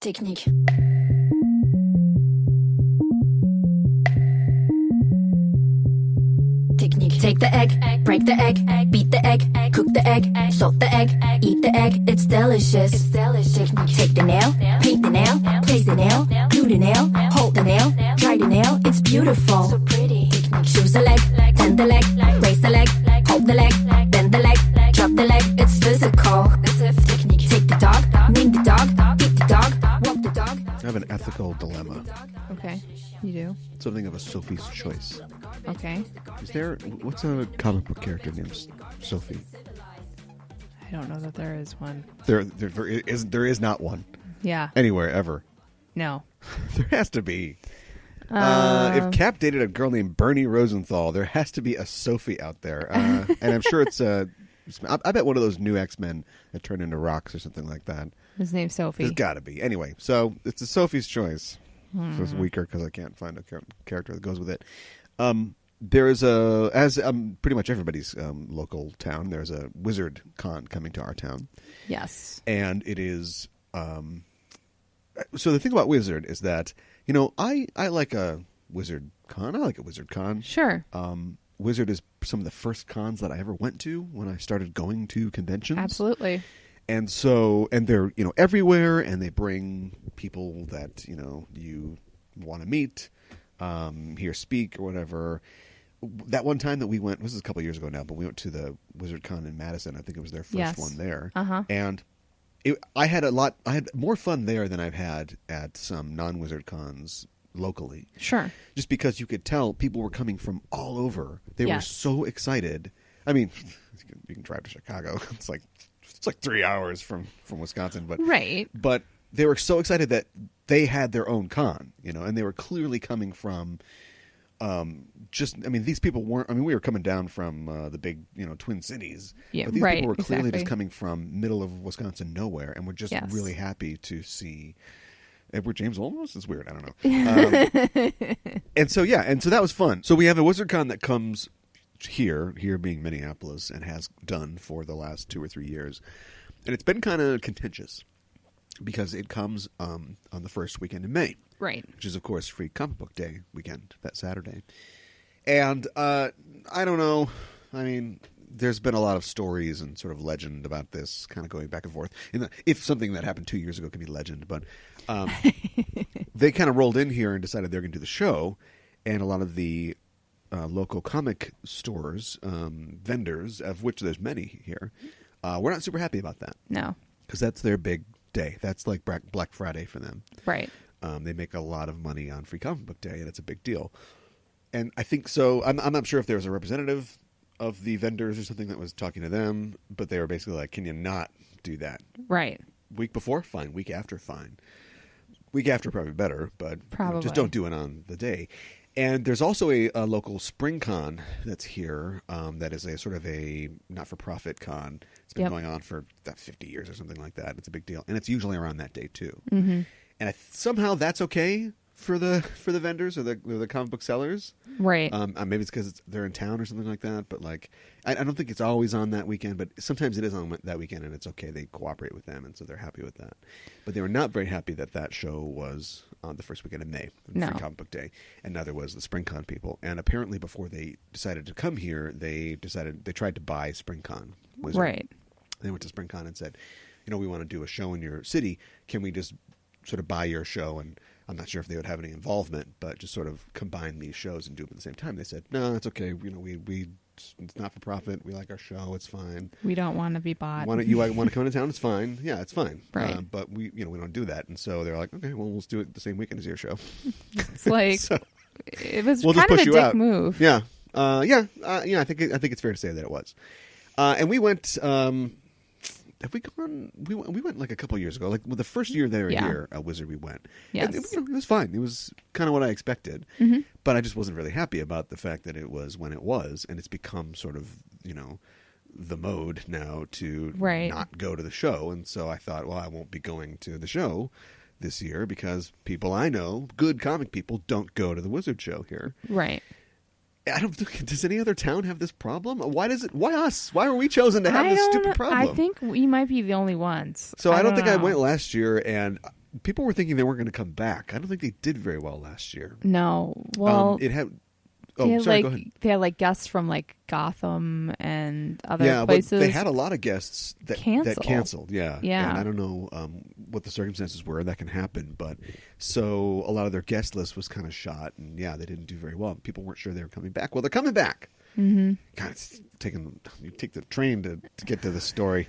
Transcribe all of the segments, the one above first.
Technique. Technique. Take the egg, break the egg, beat the egg, cook the egg, salt the egg, eat the egg. It's delicious. It's delicious. Technique. Take the nail, paint the nail, place the nail, glue the nail, hold the nail, dry the nail. It's beautiful. So pretty. Technique. Choose the leg, tend the leg, raise the leg, hold the leg, bend the leg, drop the leg. It's physical. Technique. Take the dog, name the dog, beat the dog, walk the dog. I have an ethical dilemma. Okay, you do. Something of a Sophie's choice. Okay. What's a comic book character named Sophie? I don't know that there is one. There is not one. Yeah. Anywhere, ever. No. There has to be. If Cap dated a girl named Bernie Rosenthal, there has to be a Sophie out there. And I'm sure it's I bet one of those new X-Men that turn into rocks or something like that. His name's Sophie. There's got to be. Anyway, so it's a Sophie's choice. So it's weaker because I can't find a character that goes with it. There is as pretty much everybody's local town, there's a Wizard Con coming to our town. Yes. And it is... so the thing about Wizard is that, I like a Wizard Con. I like a Wizard Con. Sure. Wizard is some of the first cons that I ever went to when I started going to conventions. Absolutely. And so, and they're, everywhere, and they bring people that, you want to meet, hear speak or whatever. That one time that we went, this is a couple of years ago now, but we went to the Wizard Con in Madison. I think it was their first one there. Uh-huh. And I had more fun there than I've had at some non-Wizard Cons locally. Sure. Just because you could tell people were coming from all over. They were so excited. I mean, you can drive to Chicago. It's like 3 hours from Wisconsin, but right. But they were so excited that they had their own con, and they were clearly coming from these people weren't. I mean, we were coming down from the big, Twin Cities. Yeah, but these right, people were clearly exactly. just coming from middle of Wisconsin nowhere, and were just really happy to see Edward James Olmos. It's weird. I don't know. and so that was fun. So we have a Wizard Con that comes here being Minneapolis, and has done for the last 2 or 3 years, and it's been kind of contentious because it comes on the first weekend in May, right? Which is, of course, Free Comic Book Day weekend, that Saturday. And I don't know. I mean, there's been a lot of stories and sort of legend about this, kind of going back and forth. If something that happened 2 years ago can be legend, but they kind of rolled in here and decided they're going to do the show, and a lot of the local comic stores, vendors, of which there's many here, we're not super happy about that. No. Because that's their big day. That's like Black Friday for them. Right. They make a lot of money on Free Comic Book Day, and it's a big deal. And I think so. I'm not sure if there was a representative of the vendors or something that was talking to them, but they were basically like, can you not do that? Right. Week before? Fine. Week after? Fine. Week after, probably better, but probably. Just don't do it on the day. And there's also a local Spring Con that's here that is a sort of a not-for-profit con. It's been going on for 50 years or something like that. It's a big deal. And it's usually around that day, too. Mm-hmm. And somehow that's okay for the vendors or the comic book sellers. Right. Maybe it's because they're in town or something like that. But I don't think it's always on that weekend. But sometimes it is on that weekend, and it's okay. They cooperate with them, and so they're happy with that. But they were not very happy that show was on the first weekend of May, Free Comic Book Day, and neither was the SpringCon people. And apparently, before they decided to come here, they tried to buy SpringCon. Right. They went to SpringCon and said, we want to do a show in your city. Can we just sort of buy your show? And I'm not sure if they would have any involvement, but just sort of combine these shows and do them at the same time. They said, no, it's okay. We it's not for profit. We like our show. It's fine. We don't want to be bought. You want to come into town? It's fine. Yeah, it's fine. Right. But we don't do that. And so they're like, okay, well, let's do it the same weekend as your show. It's like, it was we'll kind of a dick move. Yeah. I think it's fair to say that it was. And we went, have we gone? We went like a couple of years ago. Like the first year they were here, Wizard, we went. Yes. And it was fine. It was kind of what I expected. Mm-hmm. But I just wasn't really happy about the fact that it was when it was, and it's become sort of the mode now to not go to the show. And so I thought, well, I won't be going to the show this year because people I know, good comic people, don't go to the Wizard show here. Right. I don't think. Does any other town have this problem? Why us? Why were we chosen to have this stupid problem? I think we might be the only ones. So I don't think I went last year, and people were thinking they weren't going to come back. I don't think they did very well last year. No. Well, it had. they had, sorry. Go ahead. They had like guests from like Gotham and other Yeah, places. but they had a lot of guests that canceled. Yeah, Yeah. And I don't know what the circumstances were. That can happen, but so a lot of their guest list was kind of shot, and yeah, they didn't do very well. People weren't sure they were coming back. Well, they're coming back. Mm-hmm. God, you take the train to get to the story.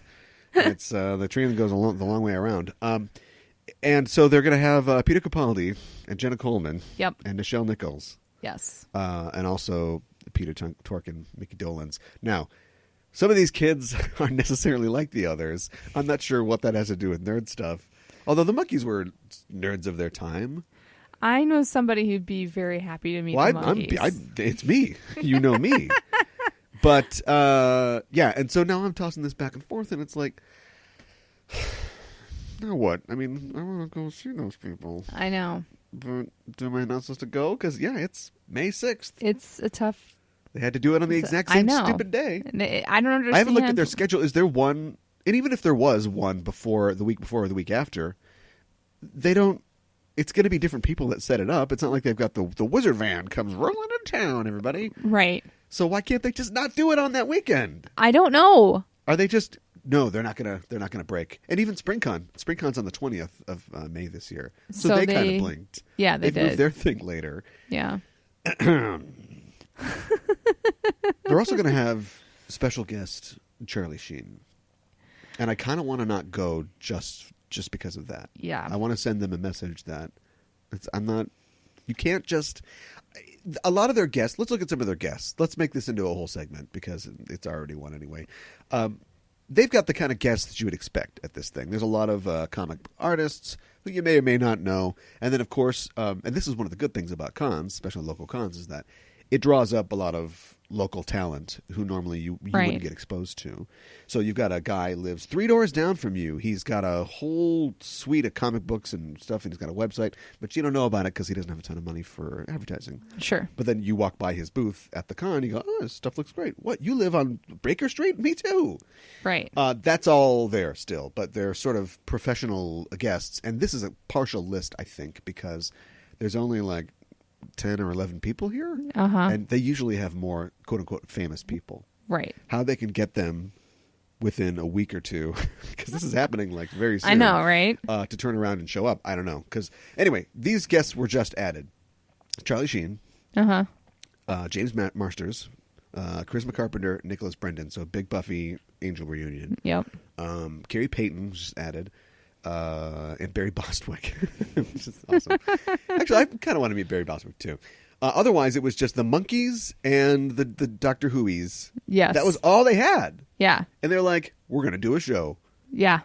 It's the train that goes the long way around. And so they're going to have Peter Capaldi and Jenna Coleman. Yep. And Nichelle Nichols. Yes. And also Peter Tork and Mickey Dolenz. Now, some of these kids aren't necessarily like the others. I'm not sure what that has to do with nerd stuff. Although the monkeys were nerds of their time. I know somebody who'd be very happy to meet the monkeys. It's me. You know me. But, yeah. And so now I'm tossing this back and forth, and it's like, now what? I mean, I want to go see those people. I know. But am I not supposed to go? Because, yeah, it's May 6th. It's a tough... They had to do it on the exact same stupid day. I don't understand. I haven't looked at their schedule. Is there one? And even if there was one before, the week before or the week after, they don't... It's going to be different people that set it up. It's not like they've got the wizard van comes rolling in town, everybody. Right. So why can't they just not do it on that weekend? I don't know. Are they just... No, they're not gonna break. And even SpringCon's on the 20th of May this year, so they kind of blinked. Yeah, they did. Moved their thing later. Yeah. They're also going to have special guest Charlie Sheen, and I kind of want to not go just because of that. Yeah, I want to send them a message that I'm not. You can't just. A lot of their guests. Let's look at some of their guests. Let's make this into a whole segment because it's already one anyway. They've got the kind of guests that you would expect at this thing. There's a lot of comic artists who you may or may not know. And then, of course, and this is one of the good things about cons, especially local cons, is that it draws up a lot of local talent who normally you wouldn't get exposed to. So you've got a guy who lives 3 doors down from you. He's got a whole suite of comic books and stuff, and he's got a website, but you don't know about it because he doesn't have a ton of money for advertising. Sure. But then you walk by his booth at the con, you go, oh, this stuff looks great. What, you live on Baker Street? Me too. Right. That's all there still, but they're sort of professional guests, and this is a partial list, I think, because there's only like 10 or 11 people here, and they usually have more quote-unquote famous people. Right. How they can get them within a week or two, because this is happening like very soon. I know, right? To turn around and show up, I don't know. Because anyway, these guests were just added: Charlie Sheen, James Marsters, Charisma Carpenter, Nicholas Brendan. So big Buffy Angel reunion. Yep. Carrie Payton was just added. And Barry Bostwick, which is awesome. Actually, I kind of want to meet Barry Bostwick too. Otherwise, it was just the monkeys and the Doctor Whoies. Yes, that was all they had. Yeah, and they're like, "We're going to do a show." Yeah,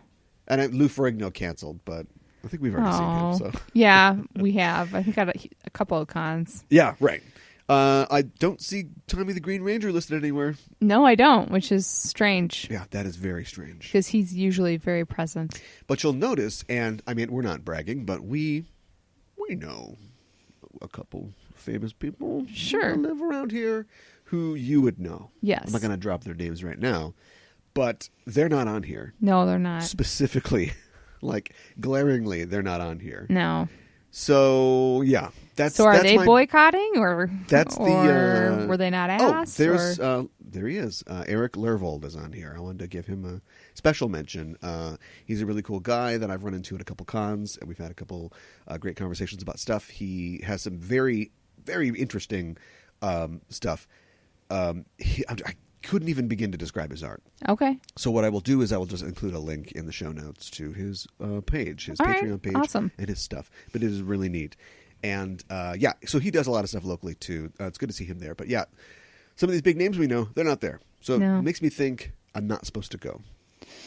and Lou Ferrigno canceled, but I think we've already seen him. So yeah, we have. I think at a couple of cons. Yeah, right. I don't see Tommy the Green Ranger listed anywhere. No, I don't, which is strange. Yeah, that is very strange. Because he's usually very present. But you'll notice, and I mean, we're not bragging, but we know a couple famous people who live around here who you would know. Yes. I'm not going to drop their names right now, but they're not on here. No, they're not. Specifically, like glaringly, they're not on here. No. So yeah, are they boycotting or that's or were they not asked? There he is. Erik Lervold is on here. I wanted to give him a special mention. He's a really cool guy that I've run into at a couple cons, and we've had a couple great conversations about stuff. He has some very, very interesting stuff. I couldn't even begin to describe his art. Okay. So what I will do is I will just include a link in the show notes to his page, his Patreon page, awesome. And his stuff. But it is really neat. And yeah, so he does a lot of stuff locally too. It's good to see him there. But yeah, some of these big names we know, they're not there. So it makes me think I'm not supposed to go.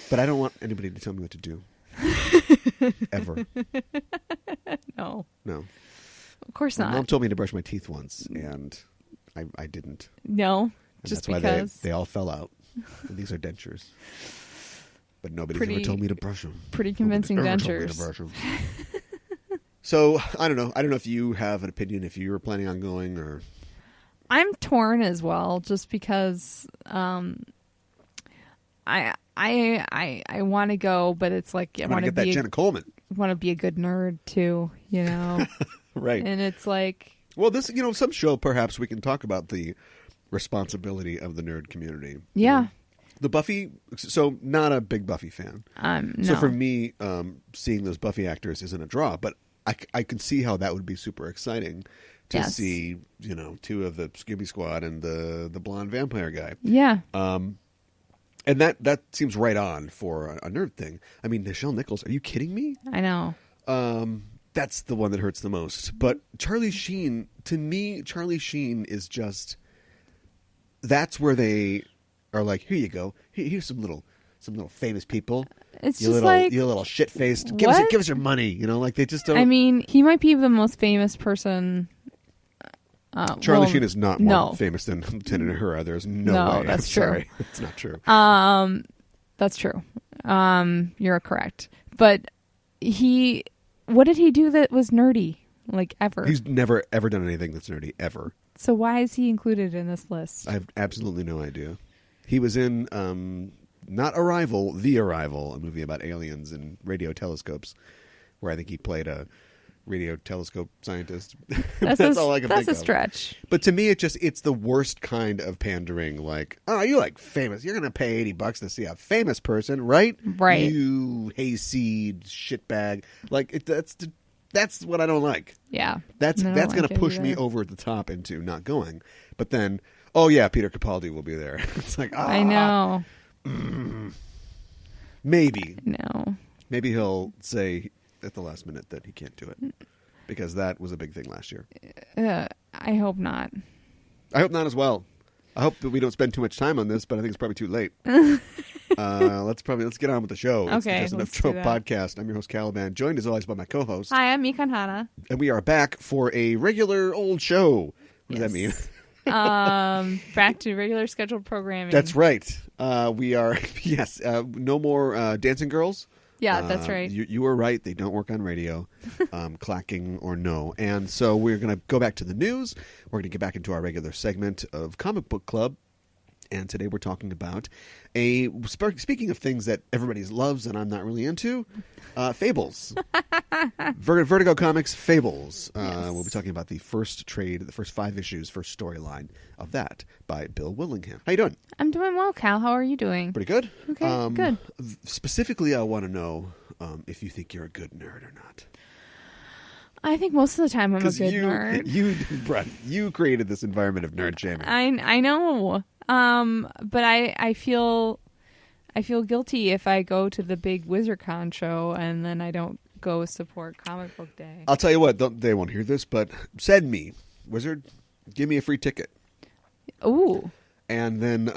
But I don't want anybody to tell me what to do. Ever. No. Of course not. My mom told me to brush my teeth once, and I didn't. No. And just that's because why they all fell out. And these are dentures. But nobody's ever told me to brush them. Pretty convincing dentures. So, I don't know. I don't know if you have an opinion, if you were planning on going or... I'm torn as well, just because I want to go, but it's like... I want to get that Jenna Coleman. want to be a good nerd too, you know. Right. And it's like, well, this, some show perhaps we can talk about the responsibility of the nerd community. yeah. The Buffy, so not a big Buffy fan. No. So for me, seeing those Buffy actors isn't a draw, but I can see how that would be super exciting to see, two of the Scooby Squad and the blonde vampire guy. Yeah. And that seems right on for a nerd thing. I mean, Nichelle Nichols, are you kidding me? I know. That's the one that hurts the most. But Charlie Sheen, to me, Charlie Sheen is just, that's where they are like, here you go. Here's some little famous people. It's you just little, like, you little shit faced. Give what? us your money. Like they just don't. I mean, he might be the most famous person. Charlie Sheen is not more no. famous than Lieutenant Uhura. There's no way. That's I'm true. Sorry. It's not true. That's true. You're correct. But what did he do that was nerdy? Like ever? He's never ever done anything that's nerdy ever. So why is he included in this list? I have absolutely no idea. He was in not Arrival, The Arrival, a movie about aliens and radio telescopes, where I think he played a radio telescope scientist. That's all I can think of. That's a stretch. But to me, it's the worst kind of pandering. Like, oh, you like famous. You're going to pay $80 to see a famous person, right? Right. You hayseed shitbag. Like, that's what I don't like. Yeah. That's going to push me over the top into not going. But then, oh yeah, Peter Capaldi will be there. It's like, I know. Maybe. No. Maybe he'll say at the last minute that he can't do it, because that was a big thing last year. I hope not. I hope not as well. I hope that we don't spend too much time on this, but I think it's probably too late. Let's get on with the show. It's the Okay, Just Enough let's do Trope that. podcast. I'm your host, Caliban, joined as always by my co-host. Hi, I'm Mikan Hana. And we are back for a regular old show. What does that mean? Back to regular scheduled programming. That's right. We are, yes, no more Dancing Girls. Yeah, that's right. You were right. They don't work on radio, clacking or no. And so we're going to go back to the news. We're going to get back into our regular segment of Comic Book Club. And today we're talking about speaking of things that everybody loves and I'm not really into, Fables. Vertigo Comics Fables. Yes. We'll be talking about the first trade, the first 5 issues, first storyline of that by Bill Willingham. How you doing? I'm doing well, Cal. How are you doing? Pretty good. Okay, good. Specifically, I want to know if you think you're a good nerd or not. I think most of the time I'm a good nerd. Brett, you created this environment of nerd shaming. I know. But I feel guilty if I go to the big WizardCon show and then I don't go support Comic Book Day. I'll tell you what, they won't hear this, but send me, Wizard, give me a free ticket. Ooh. And then,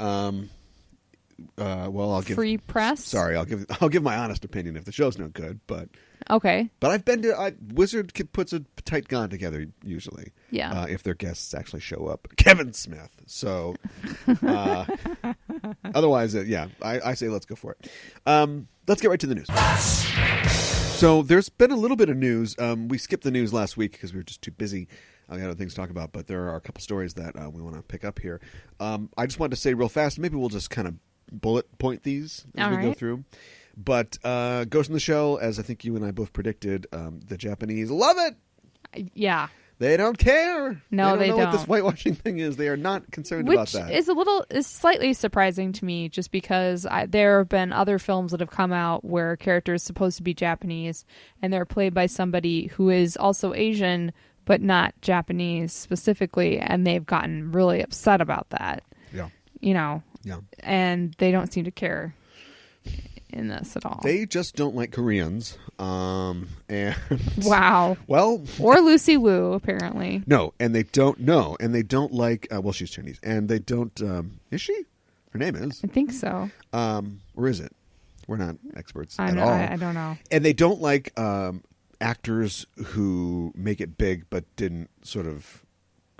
I'll give free press. Sorry, I'll give my honest opinion if the show's no good, but okay. But I've been to Wizard puts a tight con together usually. Yeah. If their guests actually show up, Kevin Smith. So, otherwise, I say let's go for it. Let's get right to the news. So there's been a little bit of news. We skipped the news last week because we were just too busy. We had other things to talk about, but there are a couple stories that we want to pick up here. I just wanted to say real fast, maybe we'll just kind of bullet point these as we go through. But Ghost in the Shell, as I think you and I both predicted, the Japanese love it. Yeah. They don't care. No, they don't. know what this whitewashing thing is. They are not concerned about that. Which is slightly surprising to me, just because there have been other films that have come out where characters supposed to be Japanese and they're played by somebody who is also Asian but not Japanese specifically, and they've gotten really upset about that. Yeah. Yeah. And they don't seem to care in this at all. They just don't like Koreans. And wow. Well, or Lucy Liu, apparently. No, and they don't know, and they don't like. Well, she's Chinese, and they don't. Is she? Her name is. I think so. Or is it? We're not experts at all. I don't know. And they don't like actors who make it big but didn't sort of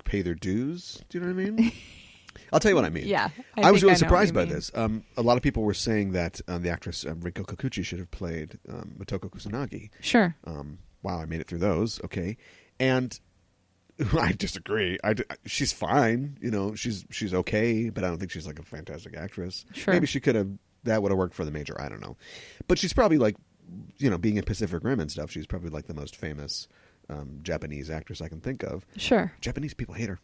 pay their dues. Do you know what I mean? I'll tell you what I mean. Yeah. I was really surprised by this. A lot of people were saying that the actress Rinko Kikuchi should have played Motoko Kusanagi. Sure. Wow, I made it through those. Okay. And I disagree. She's fine. She's okay, but I don't think she's like a fantastic actress. Sure. Maybe she could have, that would have worked for the major. I don't know. But she's probably like being in Pacific Rim and stuff, she's probably like the most famous Japanese actress I can think of. Sure. Japanese people hate her.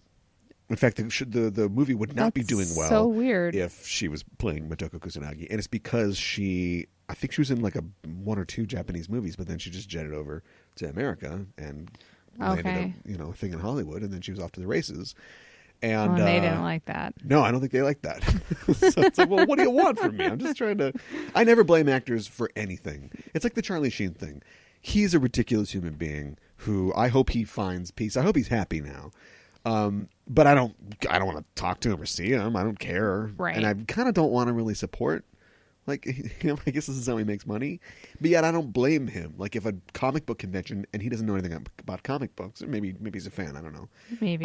In fact, the movie would not be doing well. So weird. If she was playing Motoko Kusanagi, and it's because I think she was in like one or two Japanese movies, but then she just jetted over to America and landed a thing in Hollywood, and then she was off to the races. And they didn't like that. No, I don't think they like that. So it's like, well, what do you want from me? I'm just trying to. I never blame actors for anything. It's like the Charlie Sheen thing. He's a ridiculous human being who I hope he finds peace. I hope he's happy now. But I don't want to talk to him or see him. I don't care. Right. And I kind of don't want to really support. Like, I guess this is how he makes money. But yet I don't blame him. Like, if a comic book convention and he doesn't know anything about comic books, or maybe he's a fan. I don't know. Maybe.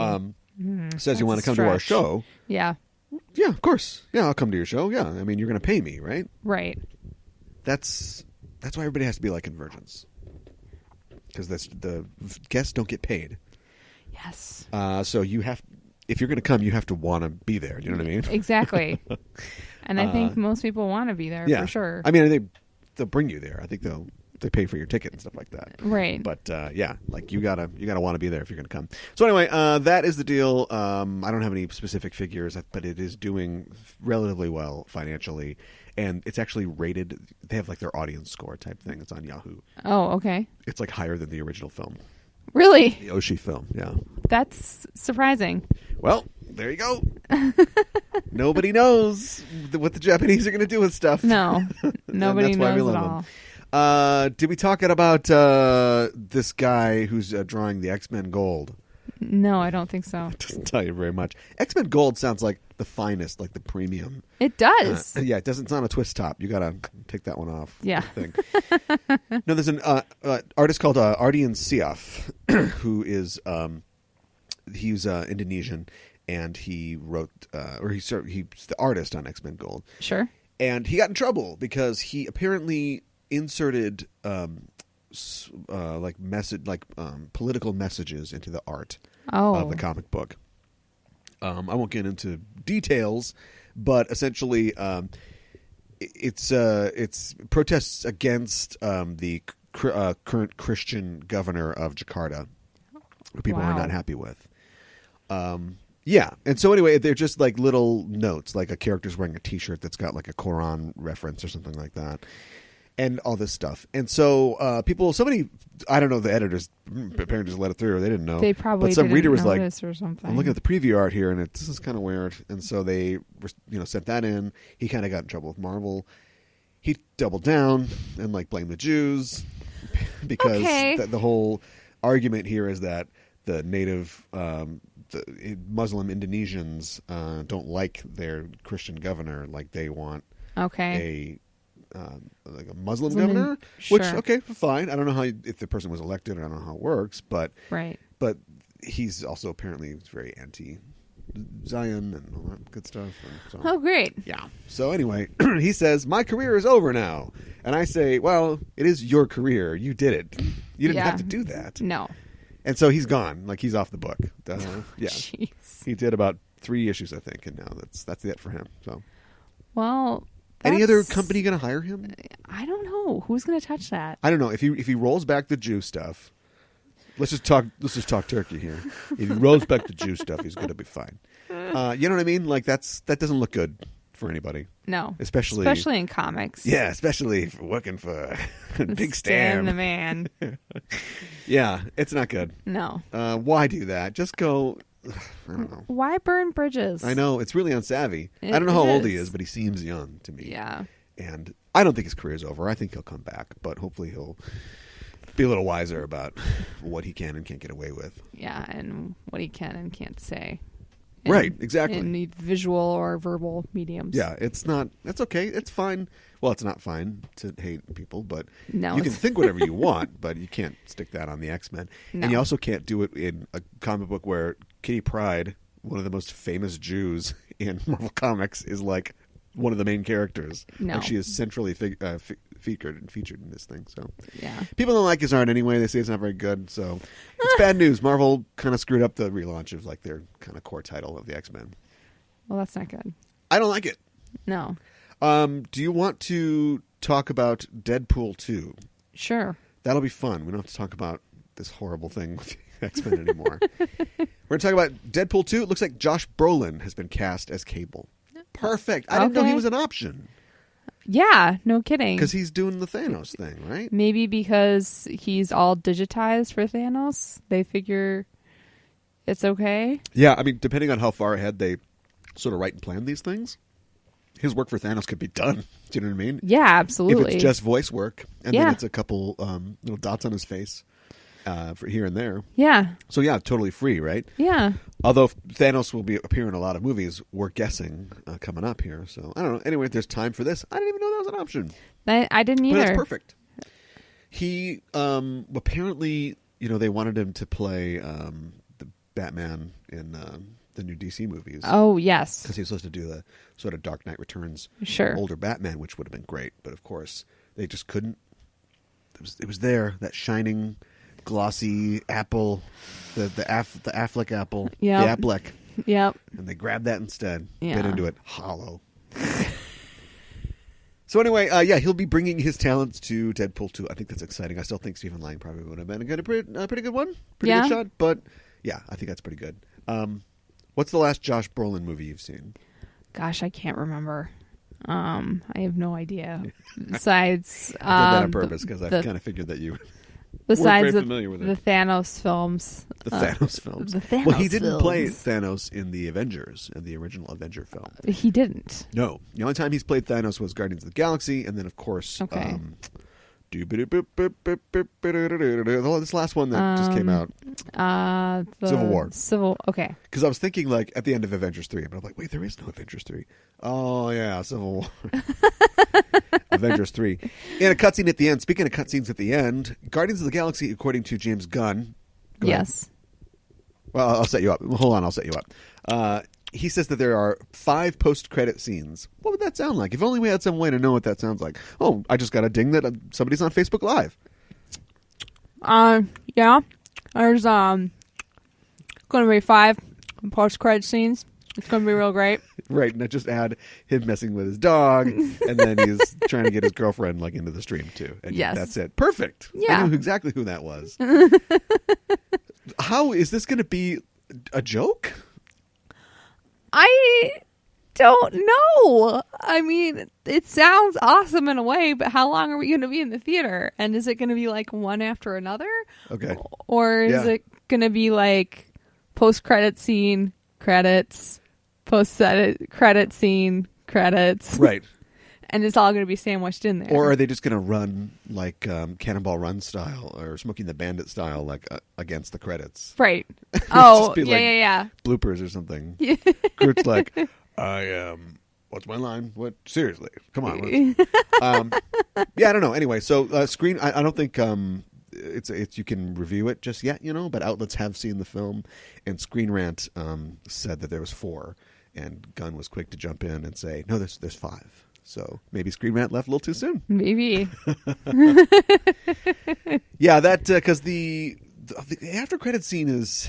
Says you want to come to our show. Yeah. Yeah, of course. Yeah, I'll come to your show. Yeah. I mean, you're going to pay me, right? Right. That's why everybody has to be like Convergence. Because the guests don't get paid. Yes. So if you're going to come, you have to want to be there. You know what I mean? Exactly. And I think most people want to be there for sure. I mean, they'll bring you there. I think they pay for your ticket and stuff like that. Right. But like you gotta want to be there if you're going to come. So anyway, that is the deal. I don't have any specific figures, but it is doing relatively well financially, and it's actually rated. They have like their audience score type thing. It's on Yahoo. Oh, okay. It's like higher than the original film. Really? The Oshii film, yeah. That's surprising. Well, there you go. Nobody knows what the Japanese are going to do with stuff. No, nobody knows at all. Did we talk about this guy who's drawing the X-Men Gold? No, I don't think so. It doesn't tell you very much. X-Men Gold sounds like the finest, like the premium. It does. Yeah, it doesn't. It's not a twist top. You got to take that one off. Yeah. No, there's an artist called Ardian Syaf, who is he's Indonesian, and he wrote he's the artist on X-Men Gold. Sure. And he got in trouble because he apparently inserted political messages into the art of the comic book. I won't get into details, but essentially, it's protests against the current Christian governor of Jakarta, who people are not happy with. Yeah, and so anyway, they're just like little notes, like a character's wearing a T-shirt that's got like a Quran reference or something like that, and all this stuff. And so somebody, I don't know, the editors apparently just let it through, or they didn't know. They probably but some didn't reader was like, or something. I'm looking at the preview art here, and this is kind of weird. And so they, sent that in. He kind of got in trouble with Marvel. He doubled down and like blamed the Jews because the whole argument here is that the native the Muslim Indonesians don't like their Christian governor. Like they want a Muslim governor, sure. which okay, fine. I don't know if the person was elected. I don't know how it works, but But he's also apparently very anti-Zion and all that good stuff. Oh, great! Yeah. So anyway, he says my career is over now, and I say, well, it is your career. You did it. You didn't have to do that. No. And so he's gone. Like he's off the book. Yeah. Jeez. He did about 3 issues, I think, and now that's it for him. So. Well. Any other company going to hire him? I don't know. Who's going to touch that? I don't know. If he rolls back the Jew stuff, let's just talk turkey here. If he rolls back the Jew stuff, he's going to be fine. You know what I mean? Like that doesn't look good for anybody. No, especially in comics. Yeah, especially for working for Big Stan the man. Yeah, it's not good. No. Why do that? Just go. I don't know. Why burn bridges? I know. It's really unsavvy. I don't know how old he is, but he seems young to me. Yeah. And I don't think his career's over. I think he'll come back, but hopefully he'll be a little wiser about what he can and can't get away with. Yeah, and what he can and can't say. Right, exactly. In the visual or verbal mediums. Yeah, that's okay. It's fine. Well, it's not fine to hate people, but no, you can think whatever you want, but you can't stick that on the X-Men. No. And you also can't do it in a comic book where Kitty Pryde, one of the most famous Jews in Marvel Comics, is like one of the main characters. No. Like she is centrally featured in this thing. So yeah, people don't like his art anyway. They say it's not very good. So it's bad news. Marvel kind of screwed up the relaunch of like their kind of core title of the X-Men. Well, that's not good. I don't like it. No. Do you want to talk about Deadpool 2? Sure. That'll be fun. We don't have to talk about this horrible thing with X-Men anymore. We're going to talk about Deadpool 2. It looks like Josh Brolin has been cast as Cable. Perfect. I didn't know he was an option. Yeah, no kidding. Because he's doing the Thanos thing, right? Maybe because he's all digitized for Thanos, they figure it's okay. Yeah, I mean, depending on how far ahead they sort of write and plan these things, his work for Thanos could be done. Do you know what I mean? Yeah, absolutely. If it's just voice work, and then it's a couple little dots on his face for here and there. Yeah. So yeah, totally free, right? Yeah. Although Thanos will appear in a lot of movies, we're guessing coming up here. So I don't know. Anyway, there's time for this. I didn't even know that was an option. I didn't either. But it's perfect. He apparently, they wanted him to play the Batman in the new DC movies. Oh, yes. Because he was supposed to do the sort of Dark Knight Returns older Batman, which would have been great. But of course, they just couldn't. It was there, that shining, glossy apple, the Affleck apple, the Affleck. Yep. And they grabbed that instead. Yeah. Bit into it. Hollow. So anyway, he'll be bringing his talents to Deadpool 2. I think that's exciting. I still think Stephen Lang probably would have been a pretty good one. Pretty good shot. But yeah, I think that's pretty good. What's the last Josh Brolin movie you've seen? Gosh, I can't remember. I have no idea. Besides, I did that on purpose because I kind of figured that you weren't very familiar with it. The Thanos films. The Thanos films. The Thanos well, he didn't films. play Thanos in the Avengers, in the original Avenger film. He didn't. No. The only time he's played Thanos was Guardians of the Galaxy, and then, of course, this last one that just came out, Civil War. Okay. Because I was thinking, like, at the end of Avengers 3, but I'm like, wait, there is no Avengers 3. Oh, yeah, Civil War. Avengers 3. And a cutscene at the end. Speaking of cutscenes at the end, Guardians of the Galaxy, according to James Gunn. Yes. Well, I'll set you up. Hold on, I'll set you up. He says that there are 5 post-credit scenes. What would that sound like? If only we had some way to know what that sounds like. Oh, I just got a ding that somebody's on Facebook Live. Yeah. There's going to be 5 post-credit scenes. It's going to be real great. Right, and I just add him messing with his dog, and then he's trying to get his girlfriend into the stream too. And that's it. Perfect. Yeah. I knew exactly who that was. How is this going to be a joke? I don't know. I mean, it sounds awesome in a way, but how long are we going to be in the theater? And is it going to be like one after another? Okay. Or is it going to be like post-credit scene, credits, post-credit scene, credits? Right. And it's all going to be sandwiched in there. Or are they just going to run like Cannonball Run style or Smoking the Bandit style, like against the credits? Right. Oh, yeah, yeah. Bloopers or something. Groot's like, I am. What's my line? What? Seriously, come on. Yeah, I don't know. Anyway, so Screen. I don't think it's you can review it just yet, but outlets have seen the film, and Screen Rant said that there was 4, and Gunn was quick to jump in and say, no, there's 5. So maybe Screen Rant left a little too soon. Maybe. Yeah, that because the after credit scene is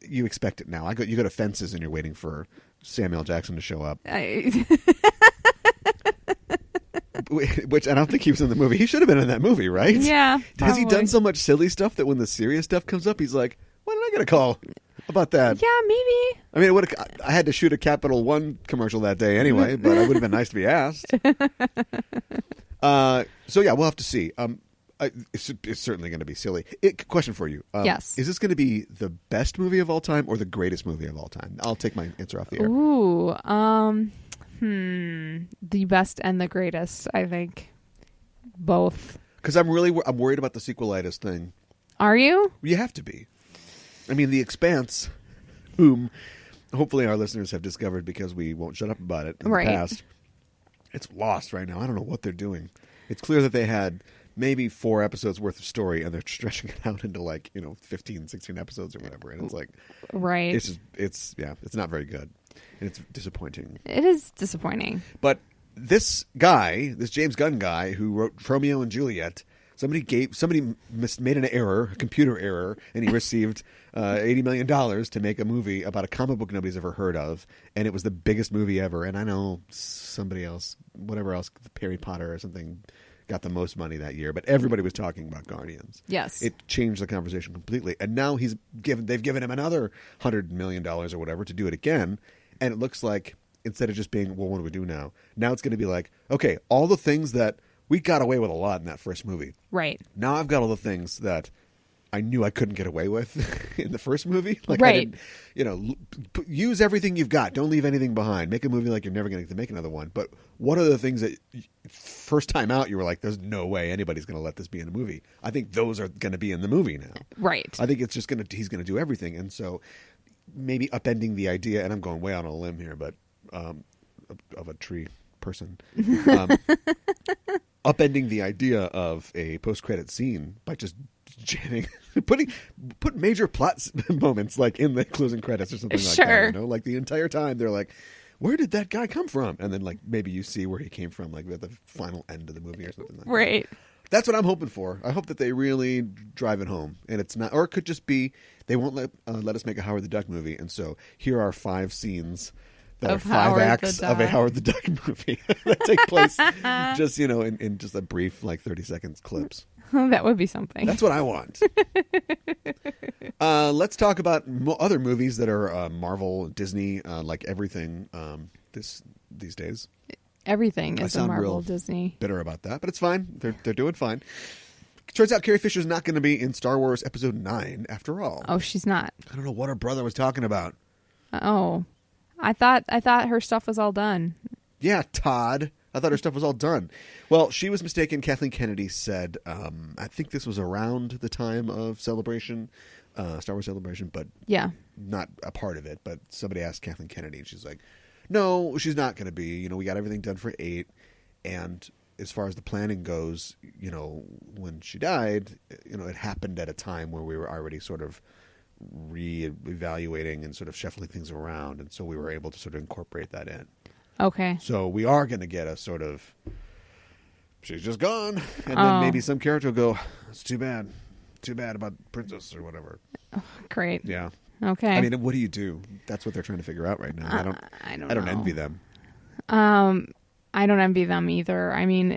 you expect it now. You go to Fences and you're waiting for Samuel Jackson to show up. Which I don't think he was in the movie. He should have been in that movie, right? Yeah. Has he done so much silly stuff that when the serious stuff comes up, he's like, "Why did I get a call about that?" Yeah, maybe. I mean, I had to shoot a Capital One commercial that day anyway, but it would have been nice to be asked. So yeah, we'll have to see. It's certainly going to be silly. Question for you. Yes. Is this going to be the best movie of all time or the greatest movie of all time? I'll take my answer off the air. Ooh. The best and the greatest, I think. Both. Because I'm worried about the sequelitis thing. Are you? You have to be. I mean, The Expanse, whom hopefully our listeners have discovered because we won't shut up about it in the past. It's lost right now. I don't know what they're doing. It's clear that they had maybe 4 episodes worth of story and they're stretching it out into 15, 16 episodes or whatever. And it's like, right. It's not very good. And it's disappointing. It is disappointing. But this James Gunn guy who wrote Romeo and Juliet, somebody made an error, a computer error, and he received $80 million to make a movie about a comic book nobody's ever heard of, and it was the biggest movie ever. And I know somebody else, whatever else, Harry Potter or something, got the most money that year, but everybody was talking about Guardians. Yes. It changed the conversation completely. And now they've given him another $100 million or whatever to do it again. And it looks like instead of just being, well, what do we do now? Now it's going to be like, okay, all the things that we got away with a lot in that first movie. Right. Now I've got all the things that I knew I couldn't get away with in the first movie. Like, right. I didn't, use everything you've got. Don't leave anything behind. Make a movie like you're never going to make another one. But what are the things that first time out you were like, there's no way anybody's going to let this be in a movie? I think those are going to be in the movie now. Right. I think it's just he's going to do everything. And so maybe upending the idea, and I'm going way out on a limb here, but of a tree person. Upending the idea of a post-credit scene by just jamming, put major plot moments like in the closing credits or something like that. Like the entire time they're like, where did that guy come from? And then like maybe you see where he came from, like at the final end of the movie or something like that. Right. That's what I'm hoping for. I hope that they really drive it home, and it's not, or it could just be they won't let us make a Howard the Duck movie, and so here are 5 scenes that are 5 acts of a Howard the Duck movie that take place just in just a brief like 30 seconds clips. That would be something. That's what I want. Let's talk about other movies that are Marvel, Disney, like everything these days. Everything is a Marvel, real Disney. Bitter about that, but it's fine. They're doing fine. Turns out Carrie Fisher's not going to be in Star Wars Episode 9 after all. Oh, she's not. I don't know what her brother was talking about. Oh, I thought her stuff was all done. Yeah, Todd. I thought her stuff was all done. Well, she was mistaken. Kathleen Kennedy said, I think this was around the time of Celebration, Star Wars Celebration, but yeah, not a part of it. But somebody asked Kathleen Kennedy, and she's like, no, she's not going to be. We got everything done for 8. And as far as the planning goes, when she died, it happened at a time where we were already sort of re-evaluating and sort of shuffling things around. And so we were able to sort of incorporate that in. Okay. So we are going to get a sort of, she's just gone. And then maybe some character will go, it's too bad. Too bad about Princess or whatever. Oh, great. Yeah. Okay. I mean, what do you do? That's what they're trying to figure out right now. I don't know. Envy them. I don't envy them either. I mean,